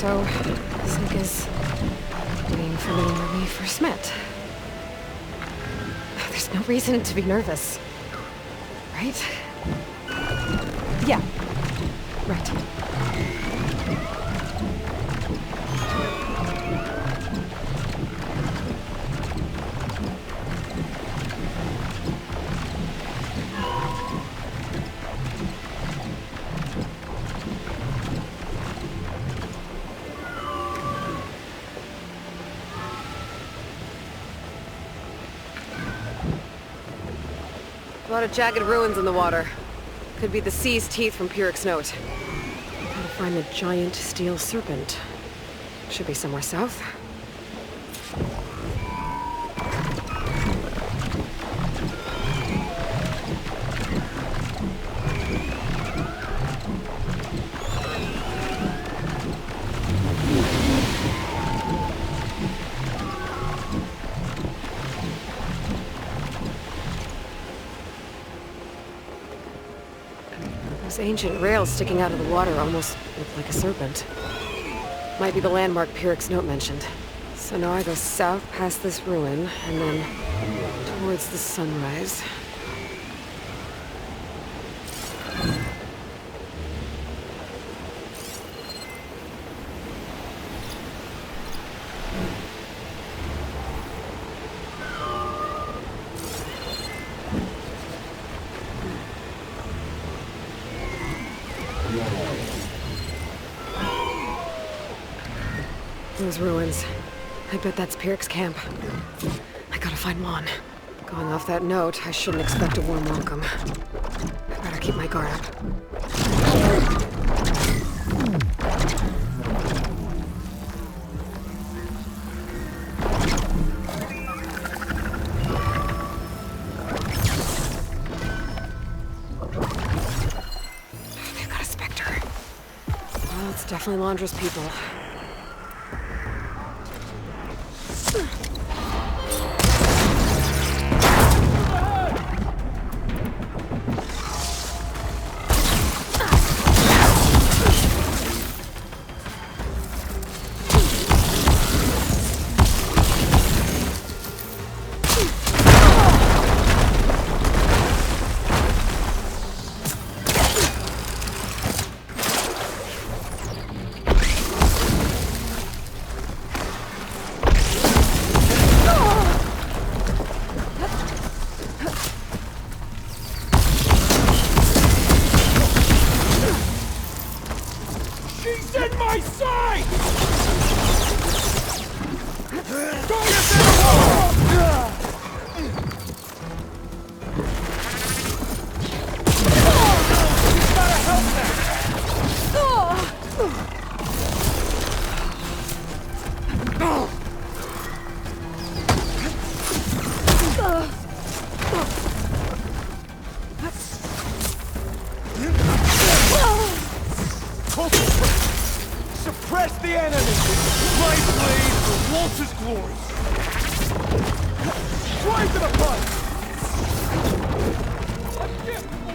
A: So, Sync is being familiar when we first met. There's no reason to be nervous. Right?
B: Yeah.
A: Right. A lot of jagged ruins in the water. Could be the sea's teeth from Pyrrhic's note. Gotta find the giant steel serpent. Should be somewhere south. Those ancient rails sticking out of the water almost look like a serpent. Might be the landmark Pyrrhic's note mentioned. So now I go south past this ruin, and then towards the sunrise. Those ruins. I bet that's Pyrrhic's camp. I gotta find Mon. Going off that note, I shouldn't expect a warm welcome. I better keep my guard up. They've got a Spectre. Well, it's definitely Laundra's people.
L: Suppress the enemy! Blight blade for Walter's glory! Drive to the front! A gift for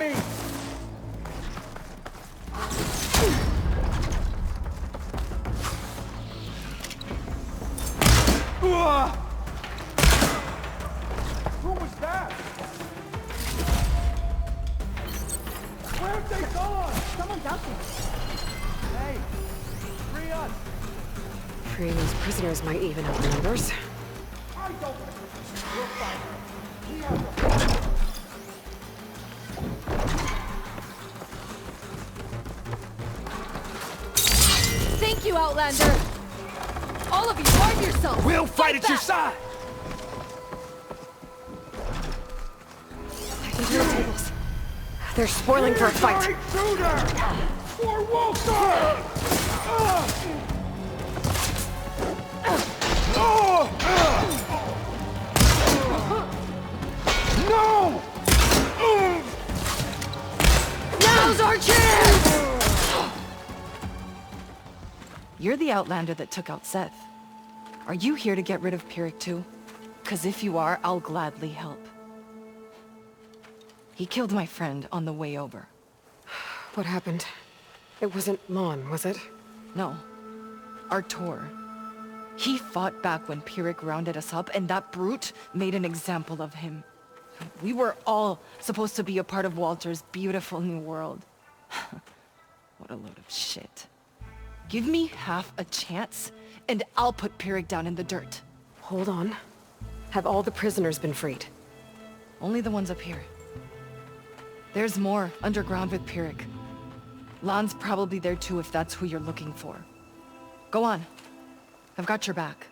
L: me! Who was that? Where have they gone? Someone's out there. Hey, free us.
A: Freeing those prisoners might even out the numbers.
L: I don't. We'll find her. We have the...
B: Thank you, Outlander! All of you, arm yourselves!
L: We'll fight at your side!
A: I can hear the tables. They're spoiling for a fight.
L: Intruder! For Walter! No!
B: Now's our chance! You're the Outlander that took out Seth. Are you here to get rid of Pyrrhic too? 'Cause if you are, I'll gladly help. He killed my friend on the way over.
A: What happened? It wasn't Lon, was it?
B: No. Artur. He fought back when Pyrrhic rounded us up, and that brute made an example of him. We were all supposed to be a part of Walter's beautiful new world. What a load of shit. Give me half a chance, and I'll put Pyrrhic down in the dirt.
A: Hold on. Have all the prisoners been freed?
B: Only the ones up here. There's more underground with Pyrrhic. Lon's probably there too if that's who you're looking for. Go on. I've got your back.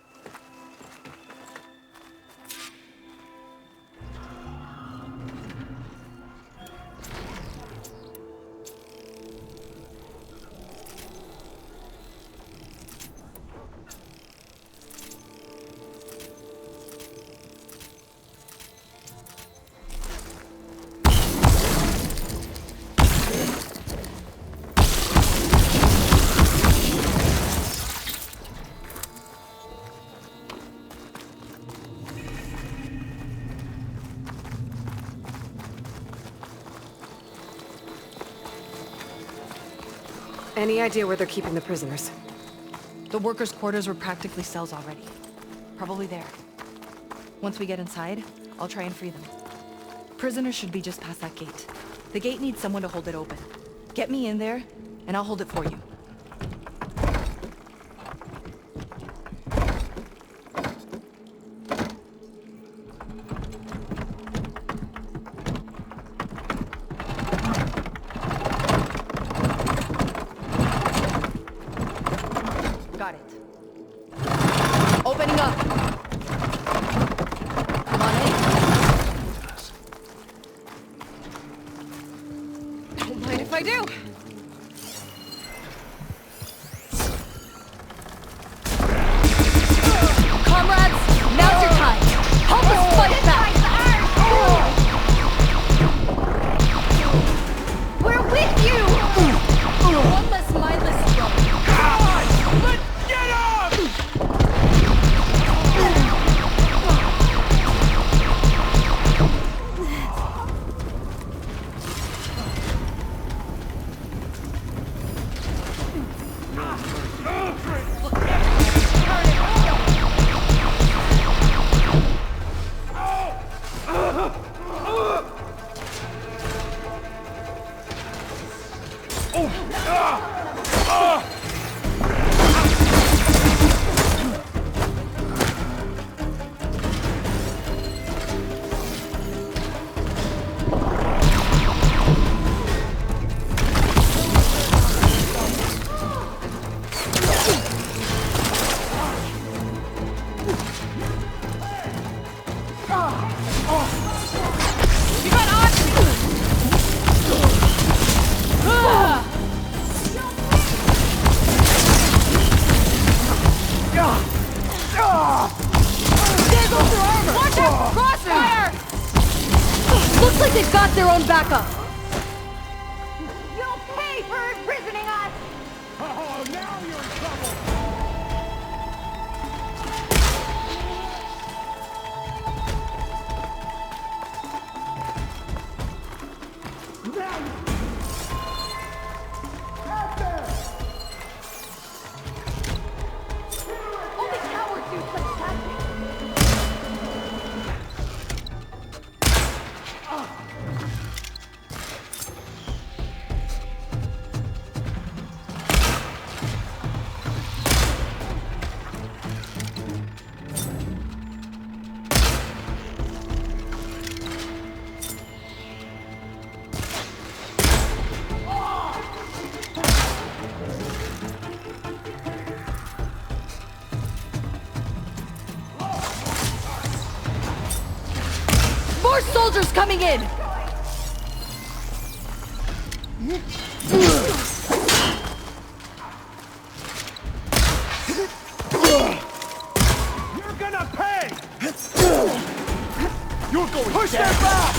A: Any idea where they're keeping the prisoners?
B: The workers' quarters were practically cells already. Probably there. Once we get inside, I'll try and free them. Prisoners should be just past that gate. The gate needs someone to hold it open. Get me in there, and I'll hold it for you. Got it. Opening up. Come on in.
A: Don't mind if I do.
B: Comrades, now's your time. Help us fight back. We're with you. One less mindless throw.
L: Let's get up!
B: Watch out! Crossfire! Looks like they've got their own backup.
H: You'll pay for imprisoning us!
L: Oh, now you're in trouble!
B: More soldiers coming in!
L: You're gonna pay! You're going Push them back!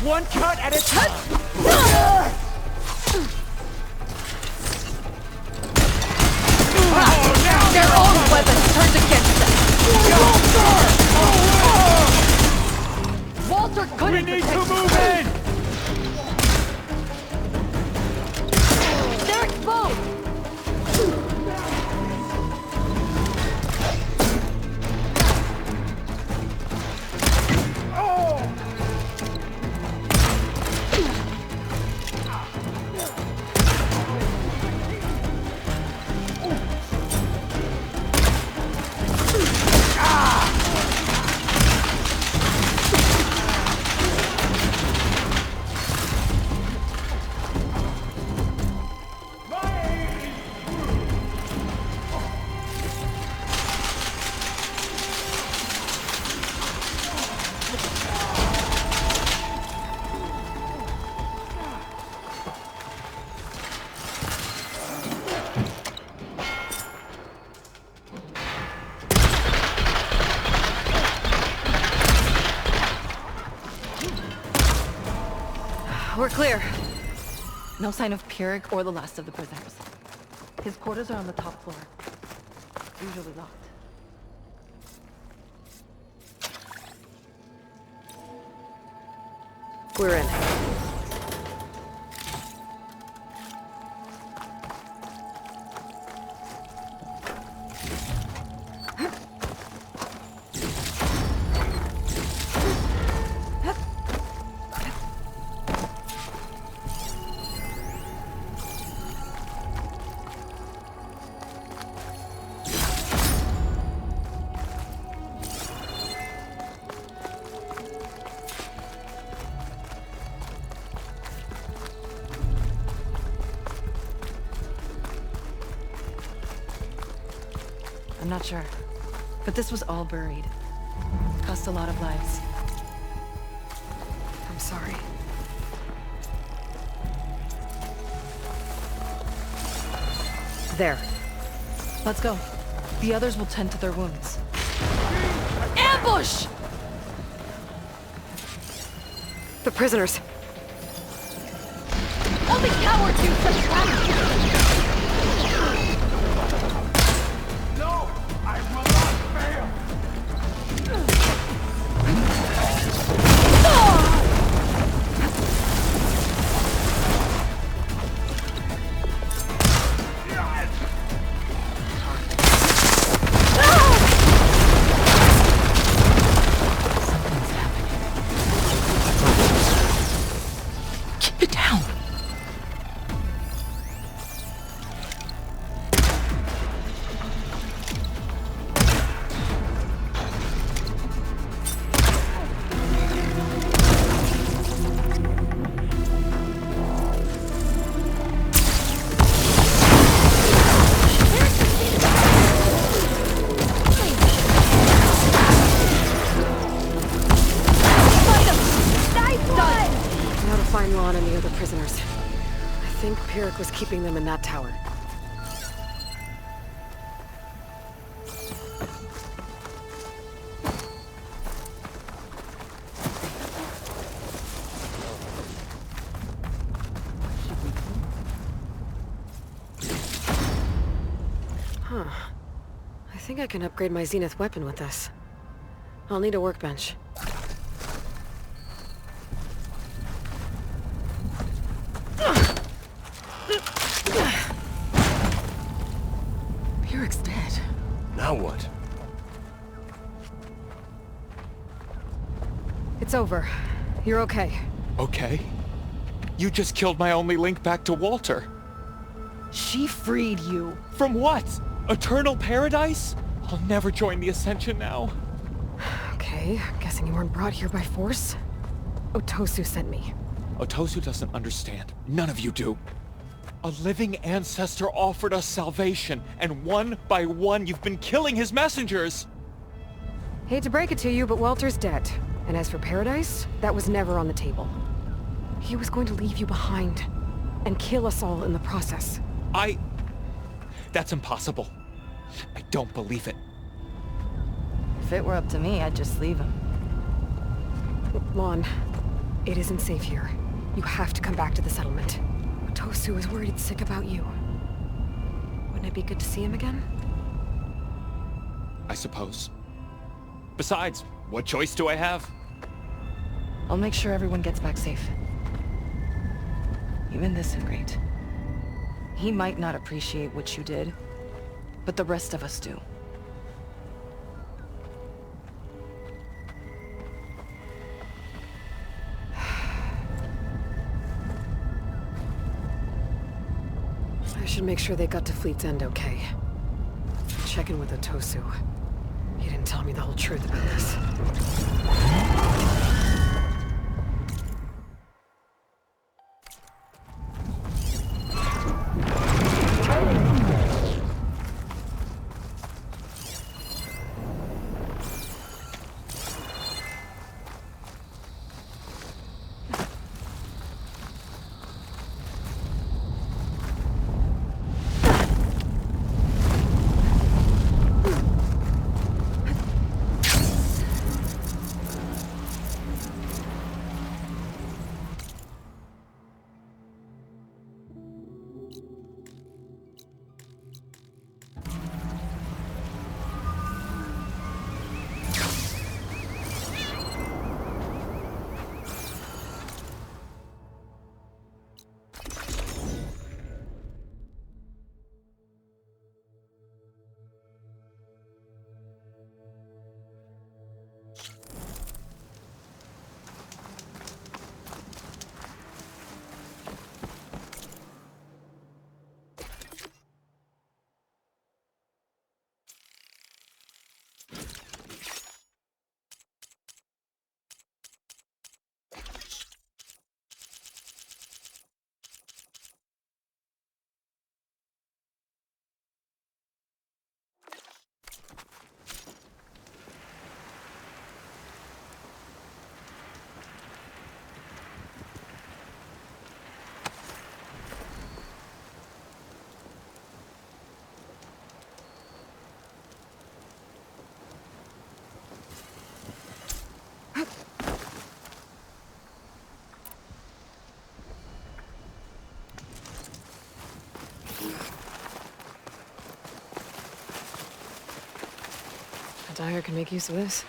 L: One cut at a time!
B: Their own weapons turned against them! Walter couldn't
L: We need to move in!
B: They're exposed!
A: We're clear.
B: No sign of Pyrrhic or the last of the prisoners. His quarters are on the top floor. Usually locked.
A: We're in.
B: I'm not sure. But this was all buried. Cost a lot of lives.
A: I'm sorry. There.
B: Let's go. The others will tend to their wounds. Ambush!
A: The prisoners.
B: Only cowards use such tactics!
L: No! I will not fail!
B: Keep it down!
A: Now to find Lon and the other prisoners. I think Pyrrhic was keeping them in that tower. Huh. I think I can upgrade my Zenith weapon with this. I'll need a workbench.
B: Pyrrhic's dead.
K: Now what?
A: It's over. You're okay.
M: Okay. You just killed my only link back to Walter.
B: She freed you.
M: From what? Eternal paradise? I'll never join the Ascension now.
A: Okay, guessing you weren't brought here by force? Otosu sent me.
M: Otosu doesn't understand. None of you do. A living ancestor offered us salvation, and one by one you've been killing his messengers!
A: Hate to break it to you, but Welter's dead. And as for Paradise, that was never on the table. He was going to leave you behind, and kill us all in the process.
M: That's impossible. I don't believe it.
B: If it were up to me, I'd just leave him.
A: Lon, it isn't safe here. You have to come back to the settlement. Otosu is worried sick about you. Wouldn't it be good to see him again?
M: I suppose. Besides, what choice do I have?
B: I'll make sure everyone gets back safe. Even this ingrate. He might not appreciate what you did, but the rest of us do.
A: I should make sure they got to Fleet's End okay. Check in with Otosu. He didn't tell me the whole truth about this. Dyer can make use of this.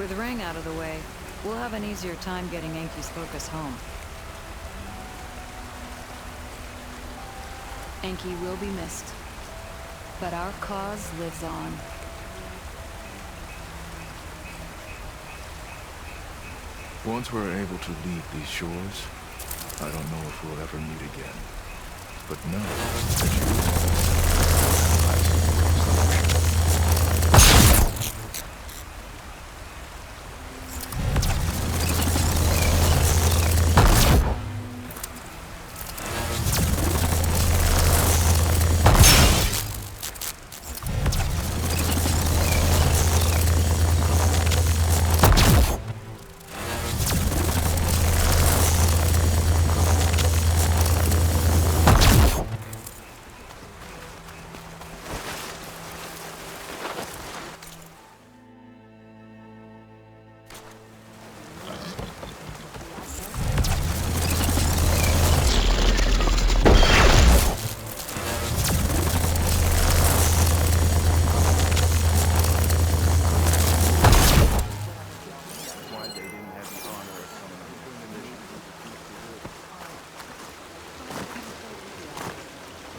N: With Ring out of the way, we'll have an easier time getting Enki's focus home. Enki will be missed, but our cause lives on.
O: Once we're able to leave these shores, I don't know if we'll ever meet again. But know that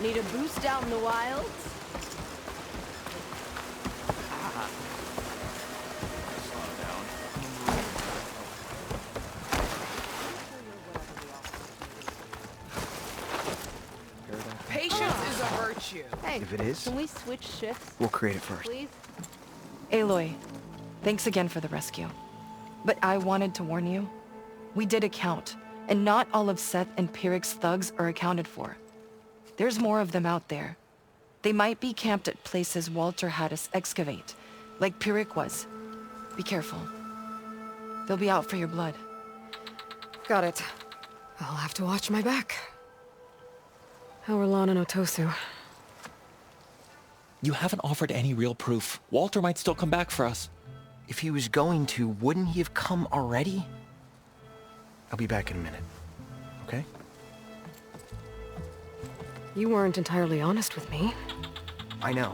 P: Need a boost out in the wilds?
Q: Patience is a virtue.
P: Hey,
I: If it is,
P: can we switch shifts?
I: we'll create it first.
P: Please?
B: Aloy, thanks again for the rescue. But I wanted to warn you. We did a count, and not all of Seth and Pyrrhic's thugs are accounted for. There's more of them out there. They might be camped at places Walter had us excavate, like Pyrrhic was. Be careful. They'll be out for your blood.
A: Got it. I'll have to watch my back. How are Lon and Otosu?
M: You haven't offered any real proof. Walter might still come back for us.
I: If he was going to, wouldn't he have come already? I'll be back in a minute, okay?
A: You weren't entirely honest with me.
I: I know.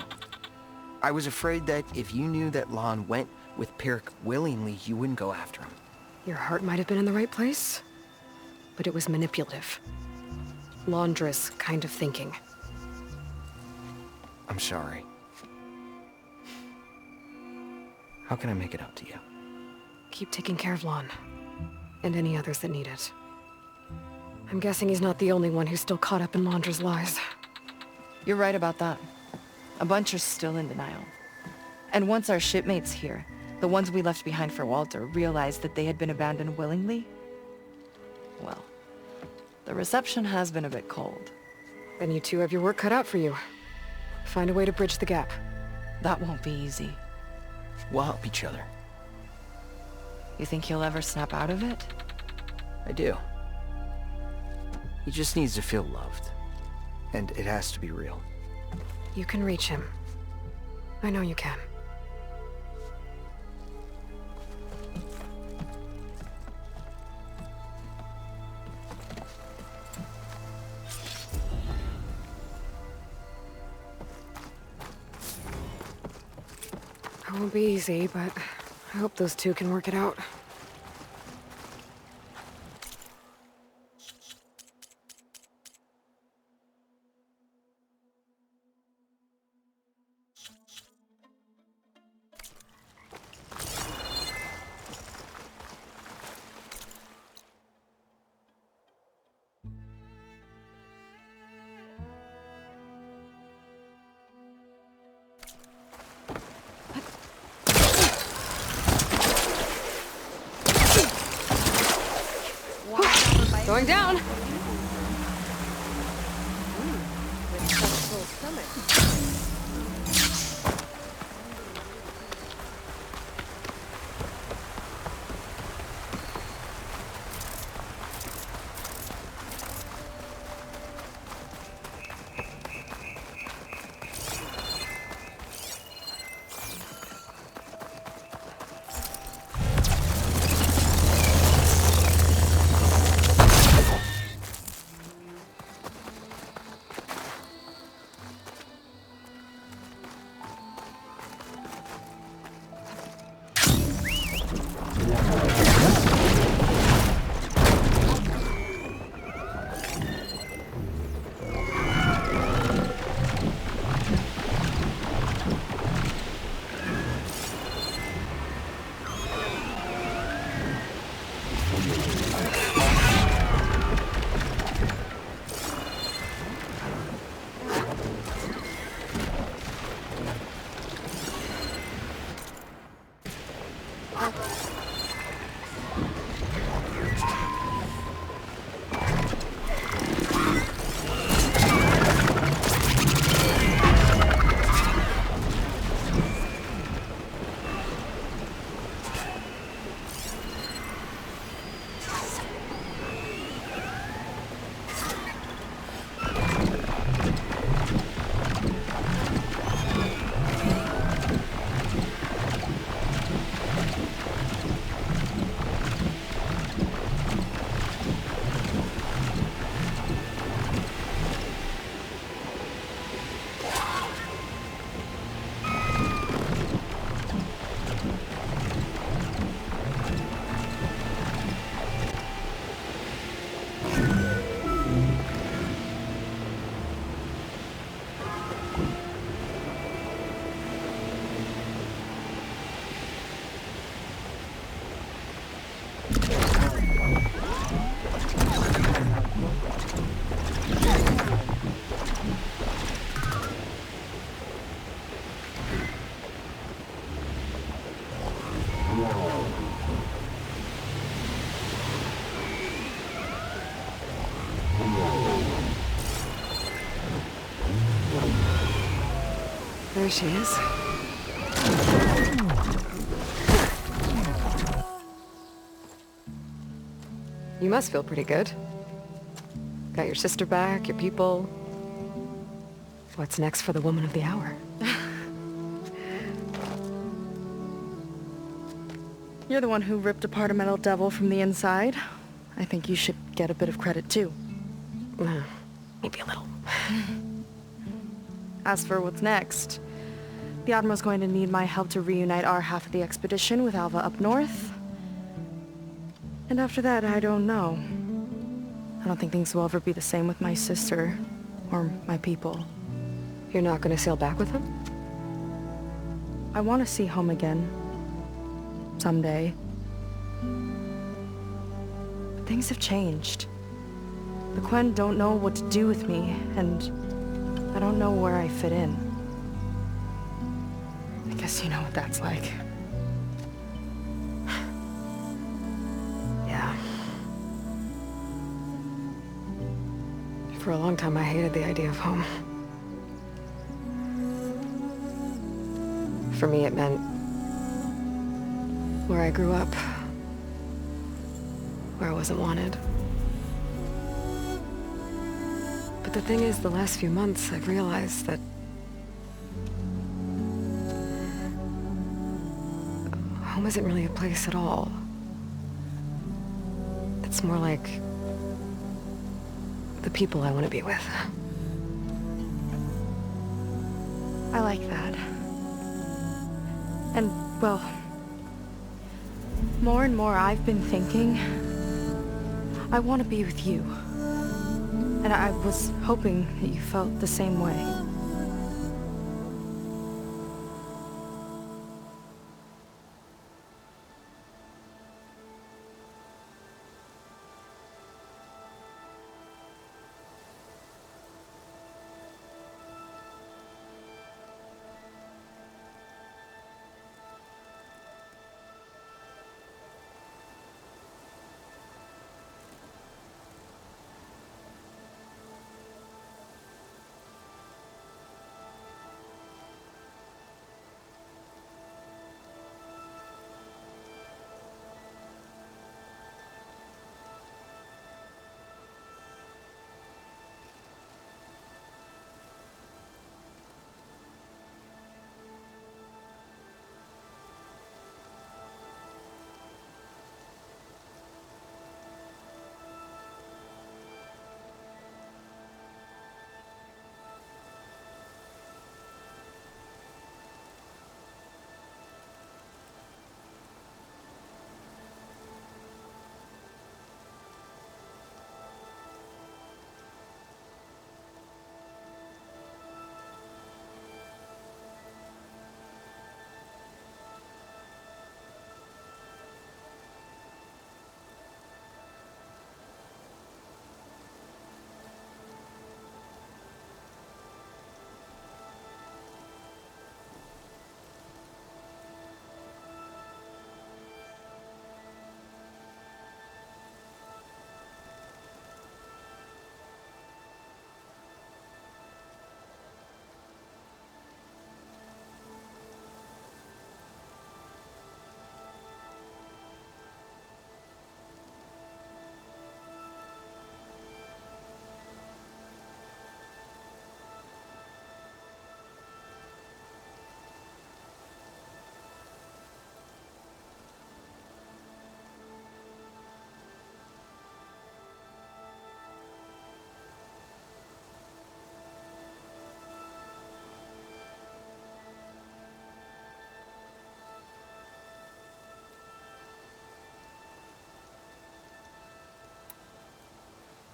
I: I was afraid that if you knew that Lon went with Pyrrhic willingly, you wouldn't go after him.
A: Your heart might have been in the right place, but it was manipulative. Laundress kind of thinking.
I: I'm sorry. How can I make it up to you?
A: Keep taking care of Lon, and any others that need it. I'm guessing he's not the only one who's still caught up in Laundra's lies.
B: You're right about that. A bunch are still in denial. And once our shipmates here, the ones we left behind for Walter, realized that they had been abandoned willingly, well, the reception has been a bit cold.
A: Then you two have your work cut out for you. Find a way to bridge the gap.
B: That won't be easy.
I: We'll help each other.
B: You think he'll ever snap out of it?
I: I do. He just needs to feel loved. And it has to be real.
A: You can reach him. I know you can. It won't be easy, but I hope those two can work it out. Going down. There she is. You must feel pretty good. Got your sister back, your people. What's next for the woman of the hour?
B: You're the one who ripped apart a metal devil from the inside. I think you should get a bit of credit, too.
A: Maybe a little.
B: As for what's next, the Admiral's going to need my help to reunite our half of the expedition with Alva up north. And after that, I don't know. I don't think things will ever be the same with my sister, or my people.
A: You're not gonna sail back with them?
B: I want to see home again. Someday. But things have changed. The Quen don't know what to do with me, and I don't know where I fit in. I guess you know what that's like.
A: Yeah. For a long time, I hated the idea of home. For me, it meant where I grew up, where I wasn't wanted. But the thing is, the last few months, I've realized that home isn't really a place at all. It's more like the people I want to be with.
B: I like that. And, well, more and more I've been thinking, I want to be with you. And I was hoping that you felt the same way.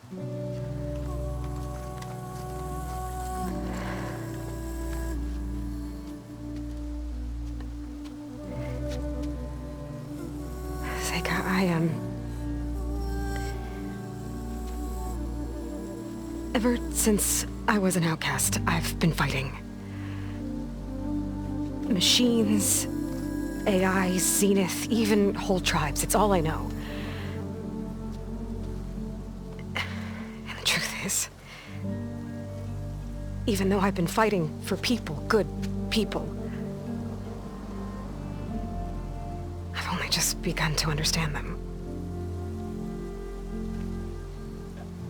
A: Seika, ever since I was an outcast, I've been fighting. Machines, AI, Zenith, even whole tribes. It's all I know. And the truth is, even though I've been fighting for people, good people, I've only just begun to understand them.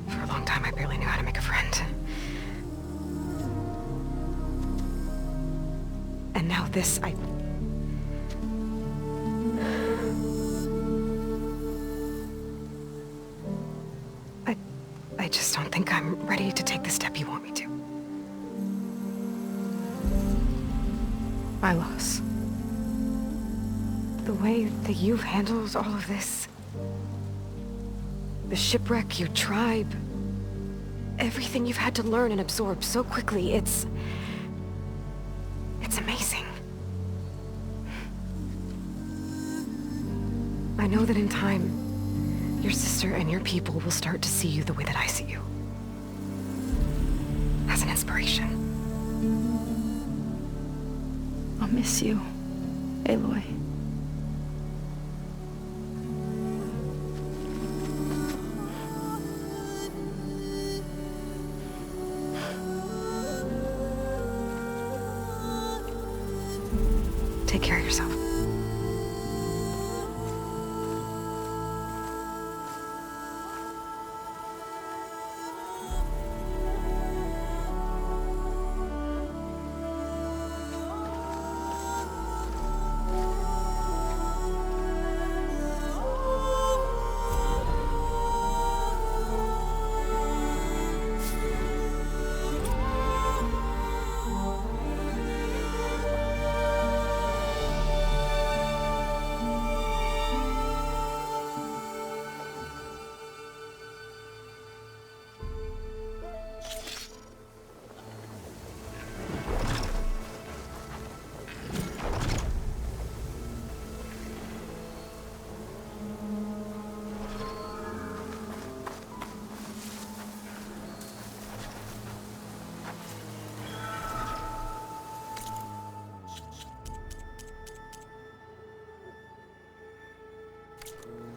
A: For a long time, I barely knew how to make a friend. And now this, I just don't think I'm ready to take the step you want me to. My loss. The way that you've handled all of this. The shipwreck, your tribe. Everything you've had to learn and absorb so quickly, it's amazing. I know that in time, your sister and your people will start to see you the way that I see you. As an inspiration.
B: I'll miss you, Aloy.
A: Take care of yourself.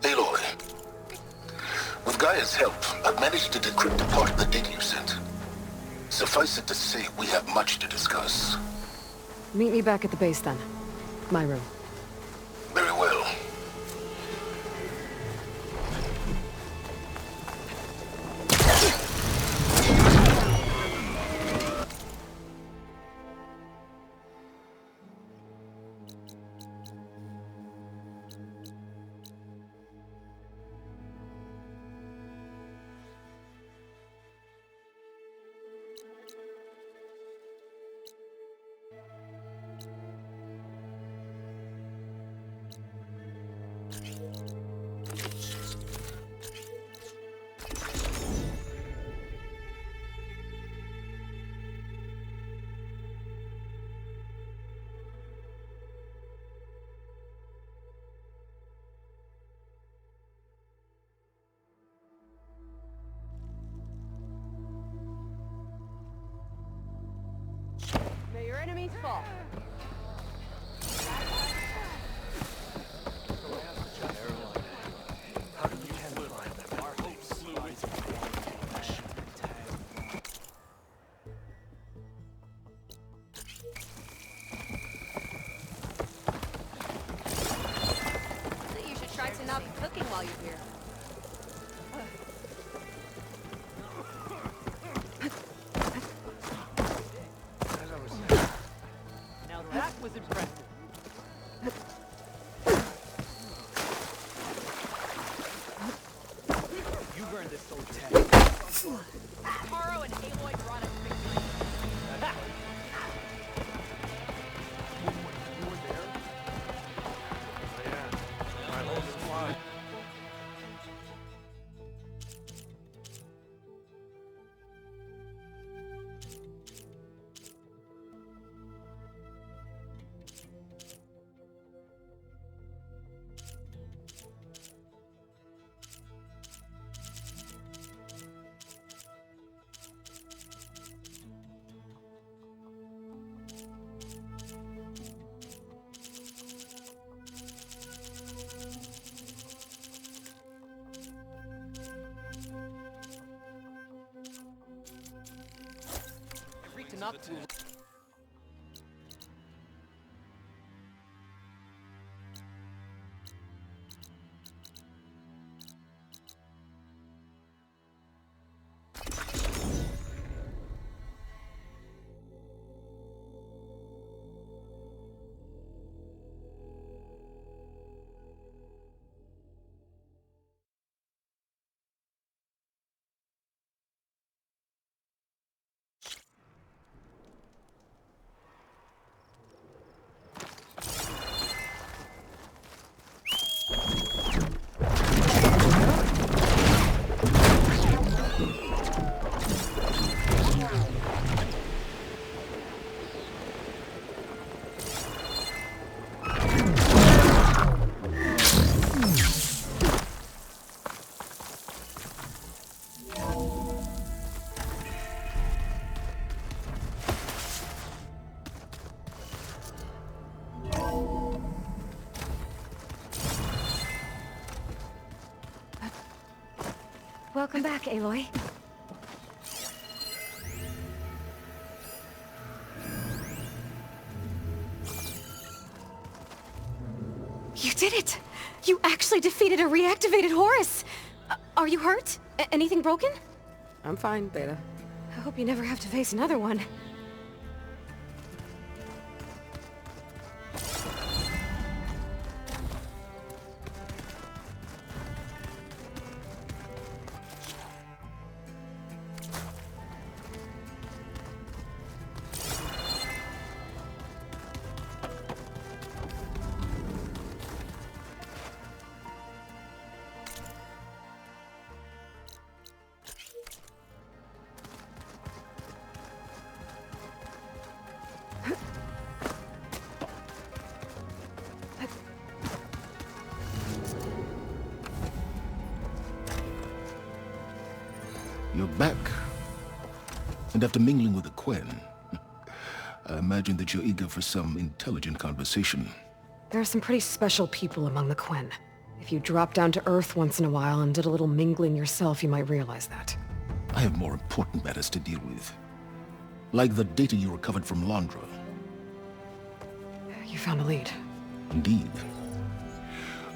C: Aloy, with Gaia's help, I've managed to decrypt the part of the data you sent. Suffice it to say, we have much to discuss.
A: Meet me back at the base then. My room.
C: Very well.
P: May your enemies fall.
E: You should try to not be cooking while you're here.
L: Now that was impressive. You earned this old tag.
E: Taro and Aloy brought us victory.
Q: acting up too.
H: Welcome back, Aloy. You did it! You actually defeated a reactivated Horus! Are you hurt? Anything broken?
A: I'm fine, Beta.
H: I hope you never have to face another one.
C: You're back. And after mingling with the Quen, I imagine that you're eager for some intelligent conversation.
A: There are some pretty special people among the Quen. If you drop down to Earth once in a while and did a little mingling yourself, you might realize that.
C: I have more important matters to deal with. Like the data you recovered from Londra.
A: You found a lead.
C: Indeed.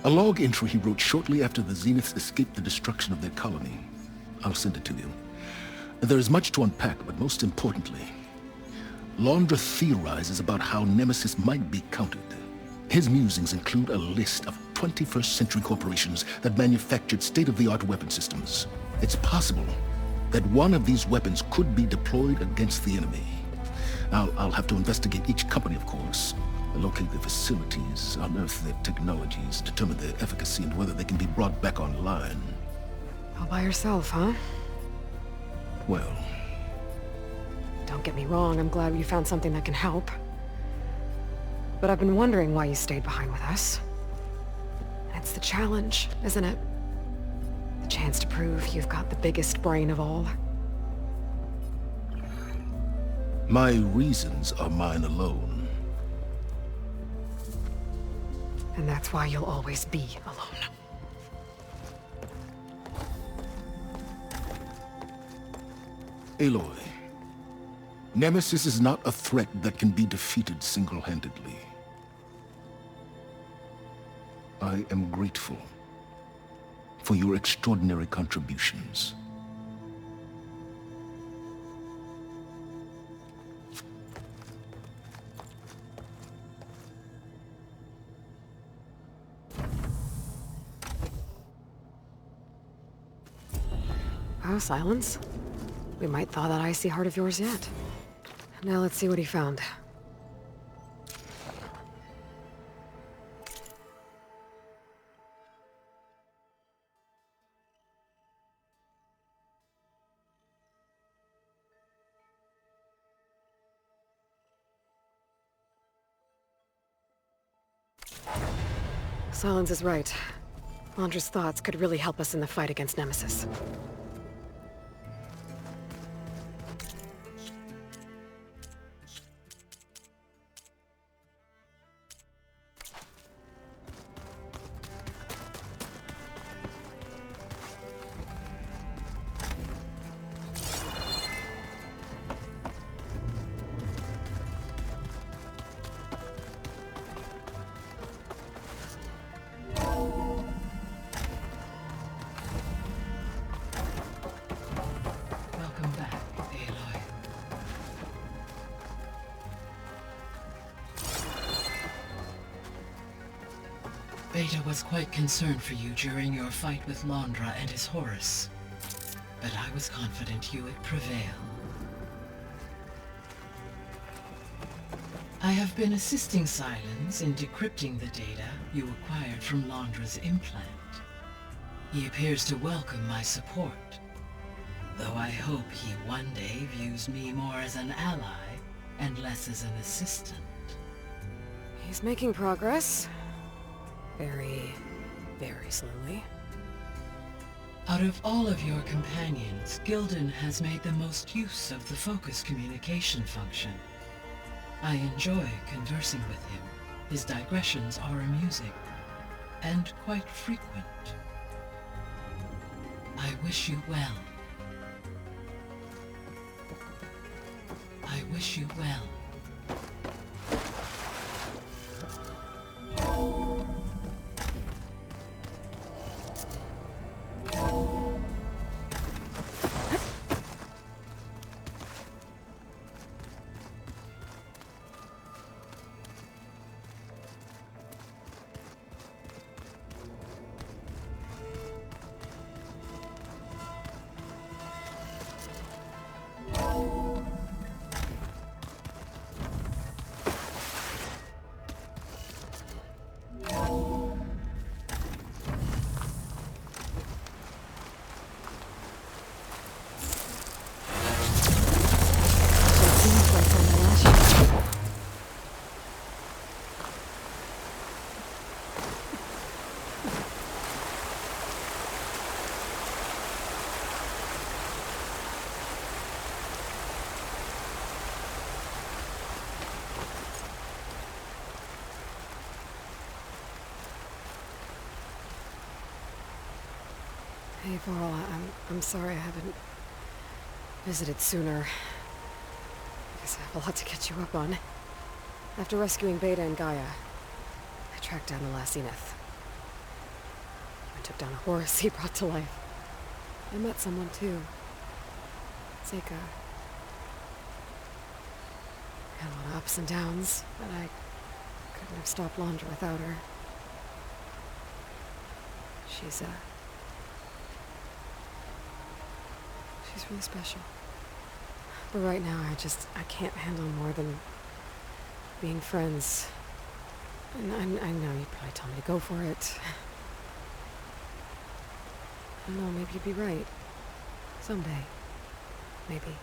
C: A log entry he wrote shortly after the Zeniths escaped the destruction of their colony. I'll send it to you. There is much to unpack, but most importantly, Londra theorizes about how Nemesis might be countered. His musings include a list of 21st century corporations that manufactured state-of-the-art weapon systems. It's possible that one of these weapons could be deployed against the enemy. I'll have to investigate each company, of course, locate their facilities, unearth their technologies, determine their efficacy and whether they can be brought back online.
A: All by yourself, huh?
C: Well...
A: Don't get me wrong, I'm glad you found something that can help. But I've been wondering why you stayed behind with us. It's the challenge, isn't it? The chance to prove you've got the biggest brain of all.
C: My reasons are mine alone.
A: And that's why you'll always be alone.
C: Aloy, Nemesis is not a threat that can be defeated single-handedly. I am grateful for your extraordinary contributions.
A: Oh, silence. We might thaw that icy heart of yours yet. Now let's see what he found. Silence is right. Londra's thoughts could really help us in the fight against Nemesis.
R: Beta was quite concerned for you during your fight with Londra and his Horus, but I was confident you would prevail. I have been assisting Silence in decrypting the data you acquired from Londra's implant. He appears to welcome my support, though I hope he one day views me more as an ally and less as an assistant.
A: He's making progress. Very, very slowly.
R: Out of all of your companions, Gildan has made the most use of the focus communication function. I enjoy conversing with him. His digressions are amusing, and quite frequent. I wish you well. I wish you well.
A: Hey, Varl, I'm sorry I haven't visited sooner. I guess I have a lot to catch you up on. After rescuing Beta and Gaia, I tracked down the last Zenith. I took down a Horus he brought to life. I met someone too. Zeka. Had a lot of ups and downs, but I couldn't have stopped Londra without her. She's really special. But right now, I can't handle more than being friends. And I know you'd probably tell me to go for it. I don't know, maybe you'd be right. Someday. Maybe.